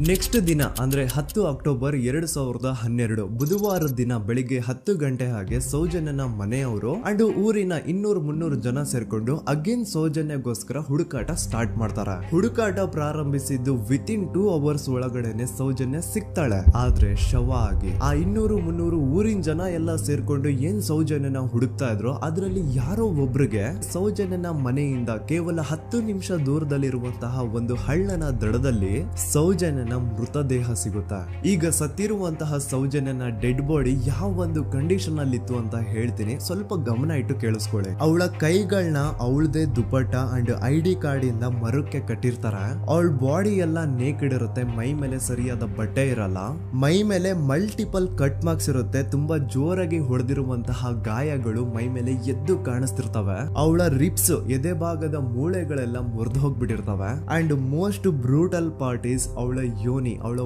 ನೆಕ್ಸ್ಟ್ ದಿನ ಅಂದ್ರೆ 10 ಅಕ್ಟೋಬರ್ 2012 ಬುಧವಾರದ ದಿನ ಬೆಳಿಗ್ಗೆ 10 ಗಂಟೆ ಹಾಗೆ ಸೌಜನ್ಯನ ಮನೆಯವರು ಅಂಡ್ ಊರಿನ 200-300 ಜನ ಸೇರ್ಕೊಂಡು ಅಗೇನ್ ಸೌಜನ್ಯಗೋಸ್ಕರ ಹುಡುಕಾಟ ಸ್ಟಾರ್ಟ್ ಮಾಡ್ತಾರ. ಹುಡುಕಾಟ ಪ್ರಾರಂಭಿಸಿದ್ದು ವಿತಿನ್ 2 ಅವರ್ಸ್ ಒಳಗಡೆನೆ ಸೌಜನ್ಯ ಸಿಗ್ತಾಳೆ. ಆದ್ರೆ ಶವ ಆಗಿ ಆ 200-300 ಊರಿನ ಜನ ಎಲ್ಲ ಸೇರ್ಕೊಂಡು ಏನ್ ಸೌಜನ್ಯನ ಹುಡುಕ್ತಾ ಇದ್ರು ಅದರಲ್ಲಿ ಯಾರೋ ಒಬ್ರಿಗೆ ಸೌಜನ್ಯನ ಮನೆಯಿಂದ ಕೇವಲ 10 ನಿಮಿಷ ದೂರದಲ್ಲಿರುವಂತಹ ಒಂದು ಹಳ್ಳನ ದಡದಲ್ಲಿ ಸೌಜನ್ಯ ಮೃತದೇಹ ಸಿಗುತ್ತಾ. ಈಗ ಸತ್ತಿರುವಂತಹ ಸೌಜನ್ಯನ ಡೆಡ್ ಬಾಡಿ ಯಾವ ಒಂದು ಕಂಡೀಷನ್ ಅಲ್ಲಿ ಇತ್ತು ಅಂತ ಹೇಳ್ತೀನಿ, ಸ್ವಲ್ಪ ಗಮನ ಇಟ್ಟು ಕೇಳಿಸ್ಕೊಳ್ಳಿ. ಅವಳ ಕೈಗಳನ್ನ ಅವಳದೇ ದುಪಟ್ಟ ಅಂಡ್ ID ಕಾರ್ಡ್ ಇಂದ ಮರಕ್ಕೆ ಕಟ್ಟಿರ್ತಾರ. ಅವಳ ಬಾಡಿ ಎಲ್ಲ ನೇಕೆಡ್ ಇರುತ್ತೆ, ಮೈ ಮೇಲೆ ಸರಿಯಾದ ಬಟ್ಟೆ ಇರಲ್ಲ, ಮೈ ಮೇಲೆ ಮಲ್ಟಿಪಲ್ ಕಟ್ ಮಾರ್ಕ್ಸ್ ಇರುತ್ತೆ, ತುಂಬಾ ಜೋರಾಗಿ ಹೊಡೆದಿರುವಂತಹ ಗಾಯಗಳು ಮೈ ಮೇಲೆ ಎದ್ದು ಕಾಣಿಸ್ತಿರ್ತವೆ. ಅವಳ ರಿಪ್ಸ್ ಎದೆ ಭಾಗದ ಮೂಳೆಗಳೆಲ್ಲ ಮುರಿದು ಹೋಗ್ಬಿಟ್ಟಿರ್ತವೆ. And most brutal part is ಅವಳ ಯೋನಿ, ಅವಳ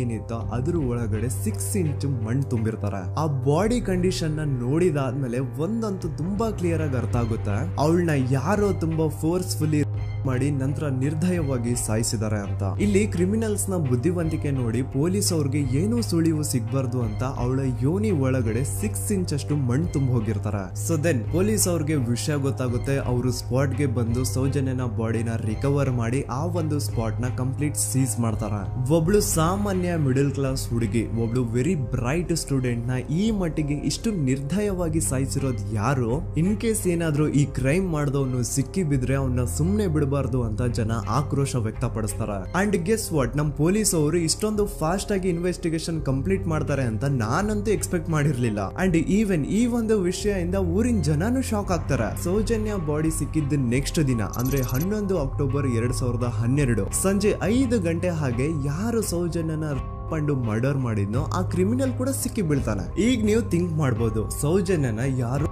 ಏನಿತ್ತು ಅದ್ರ ಒಳಗಡೆ 6 ಇಂಚ್ ಮಣ್ಣು ತುಂಬಿರ್ತಾರೆ. ಆ ಬಾಡಿ ಕಂಡೀಷನ್ ನ ನೋಡಿದಾದ್ಮೇಲೆ ಒಂದಂತೂ ತುಂಬಾ ಕ್ಲಿಯರ್ ಆಗಿ ಅರ್ಥ ಆಗುತ್ತೆ, ಅವಳನ್ನ ಯಾರೋ ತುಂಬಾ ಫೋರ್ಸ್ಫುಲಿ ಮಾಡಿ ನಂತರ ನಿರ್ದಯವಾಗಿ ಸಾಯಿಸಿದ್ದಾರೆ ಅಂತ. ಇಲ್ಲಿ ಕ್ರಿಮಿನಲ್ಸ್ ನ ಬುದ್ಧಿವಂತಿಕೆ ನೋಡಿ ಪೊಲೀಸ್ ಅವ್ರಿಗೆ ಏನೂ ಸುಳಿವು ಸಿಗ್ಬಾರ್ದು ಅಂತ ಅವಳ ಯೋನಿ ಒಳಗಡೆ 6 ಇಂಚ್ ಅಷ್ಟು ಮಣ್ಣು ತುಂಬ ಹೋಗಿರ್ತಾರೆ. ಸೊ ದೆನ್ ಪೊಲೀಸ್ ಅವ್ರಿಗೆ ವಿಷಯ ಗೊತ್ತಾಗುತ್ತೆ. ಅವರು ಸ್ಪಾಟ್ ಗೆ ಬಂದು ಸೌಜನ್ಯನ ಬಾಡಿನ ರಿಕವರ್ ಮಾಡಿ ಆ ಒಂದು ಸ್ಪಾಟ್ ನ ಕಂಪ್ಲೀಟ್ ಸೀಸ್ ಮಾಡ್ತಾರೆ. ಒಬ್ಳು ಸಾಮಾನ್ಯ ಮಿಡಲ್ ಕ್ಲಾಸ್ ಹುಡುಗಿ, ಒಬ್ಳು ವೆರಿ ಬ್ರೈಟ್ ಸ್ಟೂಡೆಂಟ್ ನ ಈ ಮಟ್ಟಿಗೆ ಇಷ್ಟು ನಿರ್ದಯವಾಗಿ ಸಾಯಿಸಿರೋದು ಯಾರು? ಇನ್ ಕೇಸ್ ಏನಾದ್ರೂ ಈ ಕ್ರೈಮ್ ಮಾಡಿದವನು ಸಿಕ್ಕಿ ಬಿದ್ರೆ ಅವನ್ನ ಸುಮ್ನೆ ಬಿಡಬಾರ್ದು ಅಂತ ಜನ ಆಕ್ರೋಶ ವ್ಯಕ್ತಪಡಿಸ್ತಾರೆ. ಅಂಡ್ ಗೆಸ್ ವಾಟ್, ನಮ್ ಪೊಲೀಸ್ ಅವರು ಇಷ್ಟೊಂದು ಫಾಸ್ಟ್ ಆಗಿ ಇನ್ವೆಸ್ಟಿಗೇಷನ್ ಕಂಪ್ಲೀಟ್ ಮಾಡ್ತಾರೆ ಅಂತ ನಾನಂತೂ ಎಕ್ಸ್ಪೆಕ್ಟ್ ಮಾಡಿರ್ಲಿಲ್ಲ. ಅಂಡ್ ಈವನ್ ಈ ಒಂದು ವಿಷಯದಿಂದ ಊರಿನ ಜನನು ಶಾಕ್ ಆಗ್ತಾರೆ. ಸೌಜನ್ಯ ಬಾಡಿ ಸಿಕ್ಕಿದ್ದ ನೆಕ್ಸ್ಟ್ ದಿನ ಅಂದ್ರೆ 11 ಅಕ್ಟೋಬರ್ 2012 ಸಂಜೆ 5 ಗಂಟೆ ಹಾಗೆ ಯಾರು ಸೌಜನ್ಯನ ಪಂಡು ಮರ್ಡರ್ ಮಾಡಿದ್ನೋ ಆ ಕ್ರಿಮಿನಲ್ ಕೂಡ ಸಿಕ್ಕಿ ಬೀಳ್ತಾನೆ. ಈಗ ನೀವು ಥಿಂಕ್ ಮಾಡ್ಬೋದು, ಸೌಜನ್ಯನ ಯಾರು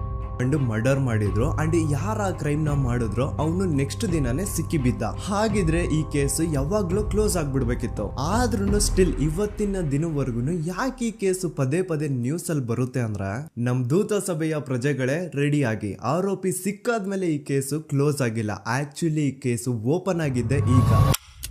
ಮರ್ಡರ್ ಮಾಡಿದ್ರು ಅಂಡ್ ಯಾರ ಕ್ರೈಮ್ ನ ಮಾಡಿದ್ರು ಅವನು ನೆಕ್ಸ್ಟ್ ದಿನಾನೇ ಸಿಕ್ಕಿ ಬಿದ್ದ. ಹಾಗಿದ್ರೆ ಈ ಕೇಸ್ ಯಾವಾಗ್ಲೂ ಕ್ಲೋಸ್ ಆಗ್ಬಿಡ್ಬೇಕಿತ್ತು. ಆದ್ರೂ ಸ್ಟಿಲ್ ಇವತ್ತಿನ ದಿನವರೆಗೂ ಯಾಕೆ ಈ ಕೇಸ್ ಪದೇ ಪದೇ ನ್ಯೂಸ್ ಅಲ್ಲಿ ಬರುತ್ತೆ ಅಂದ್ರೆ, ನಮ್ ದೂತ ಸಭೆಯ ಪ್ರಜೆಗಳೇ ರೆಡಿ ಆಗಿ, ಆರೋಪಿ ಸಿಕ್ಕಾದ್ಮೇಲೆ ಈ ಕೇಸು ಕ್ಲೋಸ್ ಆಗಿಲ್ಲ. ಆಕ್ಚುಲಿ ಈ ಕೇಸು ಓಪನ್ ಆಗಿದ್ದೆ ಈಗ.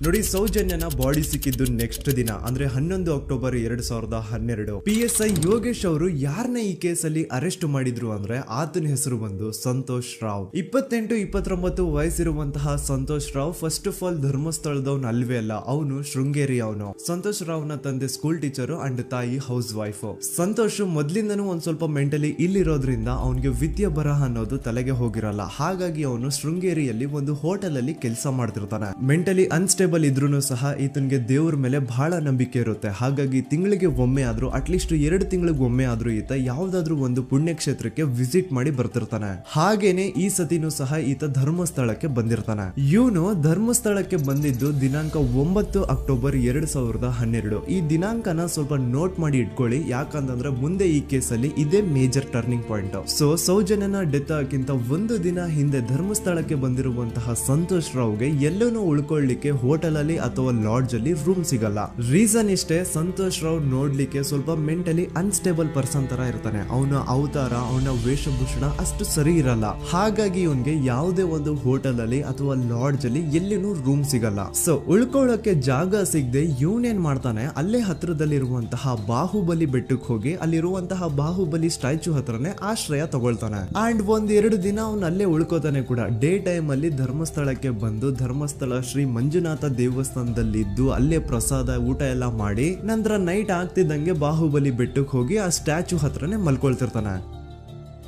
ನೋಡಿ, ಸೌಜನ್ಯನ ಬಾಡಿ ಸಿಕ್ಕಿದ್ದು ನೆಕ್ಸ್ಟ್ ದಿನ ಅಂದ್ರೆ 11 ಅಕ್ಟೋಬರ್ 2012 PSI ಯೋಗೇಶ್ ಅವರು ಯಾರನ್ನ ಈ ಕೇಸಲ್ಲಿ ಅರೆಸ್ಟ್ ಮಾಡಿದ್ರು ಅಂದ್ರೆ ಆತನ ಹೆಸರು ಬಂದು ಸಂತೋಷ್ ರಾವ್. 28-29 ವಯಸ್ಸಿರುವಂತಹ Santosh Rao first of all ಧರ್ಮಸ್ಥಳದವನು ಅಲ್ವೇ ಅಲ್ಲ, ಅವನು ಶೃಂಗೇರಿ ಅವನು. ಸಂತೋಷ್ ರಾವ್ ನ ತಂದೆ ಸ್ಕೂಲ್ ಟೀಚರು ಅಂಡ್ ತಾಯಿ ಹೌಸ್ ವೈಫ್. ಸಂತೋಷ್ ಮೊದ್ಲಿಂದನೂ ಒಂದ್ ಸ್ವಲ್ಪ ಮೆಂಟಲಿ ಇಲ್ಲಿರೋದ್ರಿಂದ ಅವನಿಗೆ ವಿದ್ಯೆ ಬರಹ ಅನ್ನೋದು ತಲೆಗೆ ಹೋಗಿರಲ್ಲ. ಹಾಗಾಗಿ ಅವನು ಶೃಂಗೇರಿಯಲ್ಲಿ ಒಂದು ಹೋಟೆಲ್ ಅಲ್ಲಿ ಕೆಲಸ ಮಾಡ್ತಿರ್ತಾನೆ. ಮೆಂಟಲಿ ಅನ್ಸ್ಟೇಬಲ್ ಇದ್ರೂ ಸಹ ಈತನಿಗೆ ದೇವ್ರ ಮೇಲೆ ಬಹಳ ನಂಬಿಕೆ ಇರುತ್ತೆ. ಹಾಗಾಗಿ ತಿಂಗಳಿಗೆ ಒಮ್ಮೆ ಆದ್ರೂ, ಅಟ್ಲೀಸ್ಟ್ 2 ತಿಂಗಳಿಗೆ ಒಮ್ಮೆ ಆದ್ರೂ ಈತ ಯಾವ್ದಾದ್ರು ಒಂದು ಪುಣ್ಯಕ್ಷೇತ್ರಕ್ಕೆ ವಿಸಿಟ್ ಮಾಡಿ ಬರ್ತಿರ್ತಾನೆ. ಹಾಗೇನೆ ಈ ಸತಿನೂ ಸಹ ಈತ ಧರ್ಮಸ್ಥಳಕ್ಕೆ ಬಂದಿರ್ತಾನೆ. ಇವನು ಧರ್ಮಸ್ಥಳಕ್ಕೆ ಬಂದಿದ್ದು ದಿನಾಂಕ 9 ಅಕ್ಟೋಬರ್ 2012. ಈ ದಿನಾಂಕನ ಸ್ವಲ್ಪ ನೋಟ್ ಮಾಡಿ ಇಟ್ಕೊಳ್ಳಿ, ಯಾಕಂತಂದ್ರೆ ಮುಂದೆ ಈ ಕೇಸಲ್ಲಿ ಇದೇ ಮೇಜರ್ ಟರ್ನಿಂಗ್ ಪಾಯಿಂಟ್. ಸೊ ಸೌಜನ್ಯನ ಡೆತ್ ಆಗಿಂತ ಒಂದು ದಿನ ಹಿಂದೆ ಧರ್ಮಸ್ಥಳಕ್ಕೆ ಬಂದಿರುವಂತಹ ಸಂತೋಷ್ ರಾವ್ಗೆ ಎಲ್ಲೂ ಉಳ್ಕೊಳ್ಳಿಕ್ಕೆ ಹೋಟೆಲ್ ಅಲ್ಲಿ ಅಥವಾ ಲಾಡ್ಜ್ ಅಲ್ಲಿ ರೂಮ್ ಸಿಗಲ್ಲ. ರೀಸನ್ ಇಷ್ಟೇ, ಸಂತೋಷ್ ರಾವ್ ನೋಡ್ಲಿಕ್ಕೆ ಸ್ವಲ್ಪ ಮೆಂಟಲಿ ಅನ್ಸ್ಟೇಬಲ್ ಪರ್ಸನ್ ತರ ಇರ್ತಾನೆ. ಅವನ ಅವತಾರ, ಅವನ ವೇಷಭೂಷಣ ಅಷ್ಟು ಸರಿ ಇರಲ್ಲ. ಹಾಗಾಗಿ ಇವನ್ಗೆ ಯಾವುದೇ ಒಂದು ಹೋಟೆಲ್ ಅಲ್ಲಿ ಅಥವಾ ಲಾಡ್ಜ್ ಅಲ್ಲಿ ಎಲ್ಲಿನೂ ರೂಮ್ ಸಿಗಲ್ಲ. ಸೊ ಉಳ್ಕೊಳ್ಳೋಕೆ ಜಾಗ ಸಿಗದೆ ಇವನೇನ್ ಮಾಡ್ತಾನೆ, ಅಲ್ಲೇ ಹತ್ರದಲ್ಲಿರುವಂತಹ ಬಾಹುಬಲಿ ಬೆಟ್ಟಕ್ಕೆ ಹೋಗಿ ಅಲ್ಲಿರುವಂತಹ ಬಾಹುಬಲಿ ಸ್ಟ್ಯಾಚು ಹತ್ರನೇ ಆಶ್ರಯ ತಗೊಳ್ತಾನೆ. ಅಂಡ್ 1-2 ದಿನ ಅವನು ಅಲ್ಲೇ ಉಳ್ಕೋತಾನೆ ಕೂಡ. ಡೇ ಟೈಮ್ ಅಲ್ಲಿ ಧರ್ಮಸ್ಥಳಕ್ಕೆ ಬಂದು ಧರ್ಮಸ್ಥಳ ಶ್ರೀ ಮಂಜುನಾಥ ದೇವಸ್ಥಾನದಲ್ಲಿದ್ದು ಅಲ್ಲೇ ಪ್ರಸಾದ ಊಟ ಎಲ್ಲ ಮಾಡಿ ನಂತರ ನೈಟ್ ಆಗ್ತಿದ್ದಂಗೆ ಬಾಹುಬಲಿ ಬೆಟ್ಟಕ್ಕೆ ಹೋಗಿ ಆ ಸ್ಟ್ಯಾಚು ಹತ್ರನೇ ಮಲ್ಕೊಳ್ತಿರ್ತಾನೆ.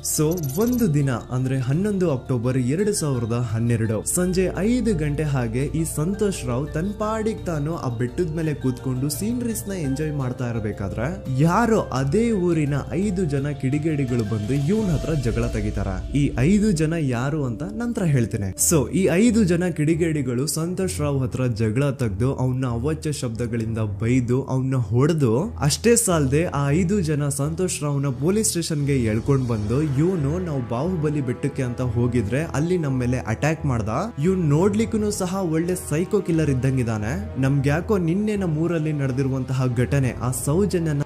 ಸೊ ಒಂದು ದಿನ ಅಂದ್ರೆ 11 ಅಕ್ಟೋಬರ್ 2012 ಸಂಜೆ 5 ಗಂಟೆ ಹಾಗೆ ಈ ಸಂತೋಷ್ ರಾವ್ ತನ್ನ ಪಾಡಿಗೆ ತಾನು ಆ ಬೆಟ್ಟದ ಮೇಲೆ ಕೂತ್ಕೊಂಡು ಸೀನರೀಸ್ ನ ಎಂಜಾಯ್ ಮಾಡ್ತಾ ಇರಬೇಕಾದ್ರೆ ಯಾರೋ ಅದೇ ಊರಿನ 5 ಜನ ಕಿಡಿಗೇಡಿಗಳು ಬಂದು ಇವನ್ ಹತ್ರ ಜಗಳ ತೆಗಿತಾರ. ಈ 5 ಜನ ಯಾರು ಅಂತ ನಂತರ ಹೇಳ್ತೇನೆ. ಸೊ ಈ 5 ಜನ ಕಿಡಿಗೇಡಿಗಳು ಸಂತೋಷ್ ರಾವ್ ಹತ್ರ ಜಗಳ ತೆಗೆದು ಅವನ ಅವಾಚ್ಯ ಶಬ್ದಗಳಿಂದ ಬೈದು ಅವನ್ನ ಹೊಡೆದು, ಅಷ್ಟೇ ಸಾಲದೆ ಆ 5 ಜನ ಸಂತೋಷ್ ರಾವ್ನ ಪೊಲೀಸ್ ಸ್ಟೇಷನ್ಗೆ ಎಳ್ಕೊಂಡ್ ಬಂದು ಇವನು ನಾವು ಬಾಹುಬಲಿ ಬೆಟ್ಟಕ್ಕೆ ಅಂತ ಹೋಗಿದ್ರೆ ಅಲ್ಲಿ ನಮ್ಮ ಮೇಲೆ ಅಟ್ಯಾಕ್ ಮಾಡ್ದ, ಇವ್ನು ನೋಡ್ಲಿಕ್ಕೂ ಸಹ ಒಳ್ಳೆ ಸೈಕೋ ಕಿಲ್ಲರ್ ಇದ್ದಂಗಿದಾನೆ, ನಮ್ಗೆ ಯಾಕೋ ನಿನ್ನೆ ನಮ್ಮೂರಲ್ಲಿ ನಡೆದಿರುವಂತಹ ಘಟನೆ ಆ ಸೌಜನ್ಯನ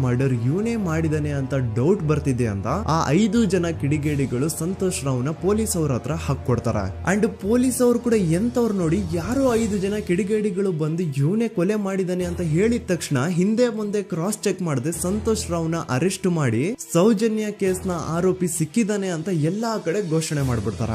ಮರ್ಡರ್ ಇವನೇ ಮಾಡಿದಾನೆ ಅಂತ ಡೌಟ್ ಬರ್ತಿದೆ ಅಂತ ಆ 5 ಜನ ಕಿಡಿಗೇಡಿಗಳು ಸಂತೋಷ್ ರಾವ್ನ ಪೊಲೀಸ್ ಅವ್ರ ಹತ್ರ ಹಾಕೊಡ್ತಾರೆ. ಅಂಡ್ ಪೊಲೀಸ್ ಅವರು ಕೂಡ ಎಂತವ್ರು ನೋಡಿ, ಯಾರೋ 5 ಜನ ಕಿಡಿಗೇಡಿಗಳು ಬಂದು ಇವನೇ ಕೊಲೆ ಮಾಡಿದಾನೆ ಅಂತ ಹೇಳಿದ ತಕ್ಷಣ ಹಿಂದೆ ಮುಂದೆ ಕ್ರಾಸ್ ಚೆಕ್ ಮಾಡದೆ ಸಂತೋಷ್ ರಾವ್ನ ಅರೆಸ್ಟ್ ಮಾಡಿ ಸೌಜನ್ಯ ಕೇಸ್ನ ಆರೋಪಿ ಸಿಕ್ಕಿದಾನೆ ಅಂತ ಎಲ್ಲಾ ಕಡೆ ಘೋಷಣೆ ಮಾಡ್ಬಿಡ್ತಾರ.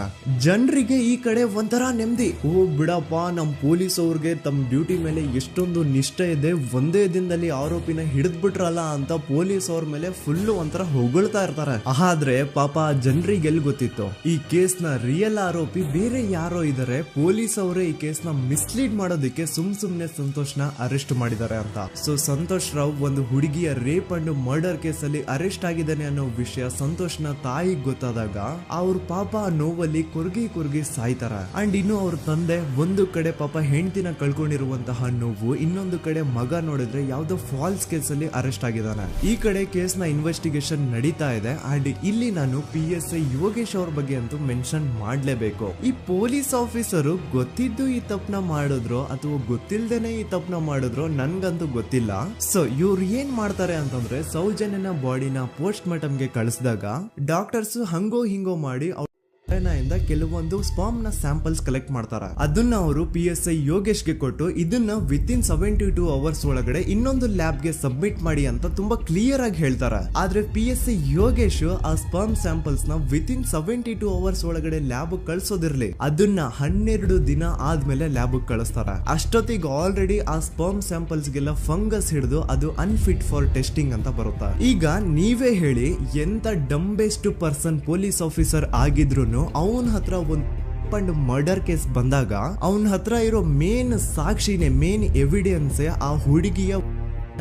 ಜನರಿಗೆ ಈ ಕಡೆ ಒಂಥರ ನೆಮ್ಮದಿ, ಓ ಬಿಡಪ್ಪ ನಮ್ ಪೊಲೀಸ್ ಅವ್ರಿಗೆ ತಮ್ಮ ಡ್ಯೂಟಿ ಮೇಲೆ ಎಷ್ಟೊಂದು ನಿಷ್ಠೆ ಇದೆ, ಒಂದೇ ದಿನದಲ್ಲಿ ಆರೋಪಿನ ಹಿಡಿದ್ಬಿಟ್ರಲ್ಲ ಅಂತ ಪೊಲೀಸ್ ಅವ್ರ ಮೇಲೆ ಫುಲ್ ಒಂಥರ ಹೊಗಳ್ತಾ ಇರ್ತಾರೆ. ಆದ್ರೆ ಪಾಪ ಜನರಿಗೆ ಎಲ್ಲಿ ಗೊತ್ತಿತ್ತು ಈ ಕೇಸ್ ನ ರಿಯಲ್ ಆರೋಪಿ ಬೇರೆ ಯಾರೋ ಇದಾರೆ, ಪೊಲೀಸ್ ಅವರೇ ಈ ಕೇಸ್ ನ ಮಿಸ್ಲೀಡ್ ಮಾಡೋದಕ್ಕೆ ಸುಮ್ನೆ ಸಂತೋಷ್ ನ ಅರೆಸ್ಟ್ ಮಾಡಿದ್ದಾರೆ ಅಂತ. ಸೊ ಸಂತೋಷ್ ರಾವ್ ಒಂದು ಹುಡುಗಿಯ ರೇಪ್ ಅಂಡ್ ಮರ್ಡರ್ ಕೇಸ್ ಅಲ್ಲಿ ಅರೆಸ್ಟ್ ಆಗಿದ್ದಾನೆ ಅನ್ನೋ ವಿಷಯ ಸಂತೋಷ್ ನ ತಾಯಿಗೆ ಗೊತ್ತಾದಾಗ ಅವ್ರ ಪಾಪ ನೋವಲ್ಲಿ ಕುರ್ಗಿ ಸಾಯ್ತಾರ. ಅಂಡ್ ಇನ್ನು ಅವ್ರ ತಂದೆ ಒಂದು ಕಡೆ ಪಾಪ ಹೆಂಡತಿನ ಕಳ್ಕೊಂಡಿರುವಂತಹ ನೋವು, ಇನ್ನೊಂದು ಕಡೆ ಮಗ ನೋಡಿದ್ರೆ ಯಾವ್ದೋ ಫಾಲ್ಸ್ ಕೇಸ್ ಅಲ್ಲಿ ಅರೆಸ್ಟ್ ಆಗಿದ್ದಾನೆ. ಈ ಕಡೆ ಕೇಸ್ ನ ಇನ್ವೆಸ್ಟಿಗೇಷನ್ ನಡೀತಾ ಇದೆ. ಅಂಡ್ ಇಲ್ಲಿ ನಾನು PSI ಯೋಗೇಶ್ ಅವ್ರ ಬಗ್ಗೆ ಅಂತೂ ಮೆನ್ಷನ್ ಮಾಡ್ಲೇಬೇಕು. ಈ ಪೊಲೀಸ್ ಆಫೀಸರು ಗೊತ್ತಿದ್ದು ಈ ತಪ್ಪನ ಮಾಡಿದ್ರು ಅಥವಾ ಗೊತ್ತಿಲ್ದೇನೆ ಈ ತಪ್ಪನ ಮಾಡಿದ್ರು ನನ್ಗಂತೂ ಗೊತ್ತಿಲ್ಲ. ಸೊ ಇವ್ರು ಏನ್ ಮಾಡ್ತಾರೆ ಅಂತಂದ್ರೆ ಸೌಜನ್ಯನ ಬಾಡಿನ ಪೋಸ್ಟ್ ಮಾರ್ಟಮ್ ಗೆ ಕಳಿಸಿದಾಗ ಡಾಕ್ಟರ್ಸ್ ಹಂಗೋ ಹಿಂಗೋ ಮಾಡಿ ಇಂದ ಕೆಲವೊಂದು ಸ್ಪರ್ಮ್ ನ ಸ್ಯಾಂಪಲ್ಸ್ ಕಲೆಕ್ಟ್ ಮಾಡ್ತಾರ. ಅದನ್ನ ಅವರು PSI ಯೋಗೇಶ್ಗೆ ಕೊಟ್ಟು ಇದನ್ನ ವಿತಿನ್ 72 ಅವರ್ಸ್ ಒಳಗಡೆ ಇನ್ನೊಂದು ಲ್ಯಾಬ್ ಗೆ ಸಬ್ಮಿಟ್ ಮಾಡಿ ಅಂತ ತುಂಬಾ ಕ್ಲಿಯರ್ ಆಗಿ ಹೇಳ್ತಾರೆ. ಆದ್ರೆ PSI ಯೋಗೇಶ್ ಆ ಸ್ಪರ್ಮ್ ಸ್ಯಾಂಪಲ್ಸ್ ನ ವಿತಿನ್ 72 ಅವರ್ಸ್ ಒಳಗಡೆ ಲ್ಯಾಬ್ ಕಳ್ಸೋದಿರ್ಲಿ, ಅದನ್ನ 12 ದಿನ ಆದ್ಮೇಲೆ ಲ್ಯಾಬ್ ಕಳಿಸ್ತಾರ. ಅಷ್ಟೊತ್ತಿಗೆ ಆಲ್ರೆಡಿ ಆ ಸ್ಪರ್ಮ್ ಸ್ಯಾಂಪಲ್ಸ್ ಗೆಲ್ಲ ಫಂಗಸ್ ಹಿಡಿದು ಅದು ಅನ್ಫಿಟ್ ಫಾರ್ ಟೆಸ್ಟಿಂಗ್ ಅಂತ ಬರುತ್ತೆ. ಈಗ ನೀವೇ ಹೇಳಿ, ಎಂತ ಡಂಬೆಸ್ಟ್ ಪರ್ಸನ್ ಪೊಲೀಸ್ ಆಫೀಸರ್ ಆಗಿದ್ರು ಅವನ ಹತ್ರ ಒಂದು ಮರ್ಡರ್ ಕೇಸ್ ಬಂದಾಗ ಅವನ ಹತ್ರ ಇರೋ ಮೇನ್ ಸಾಕ್ಷಿನೇ, ಮೇನ್ ಎವಿಡೆನ್ಸ್ ಆ ಹುಡುಗಿಯ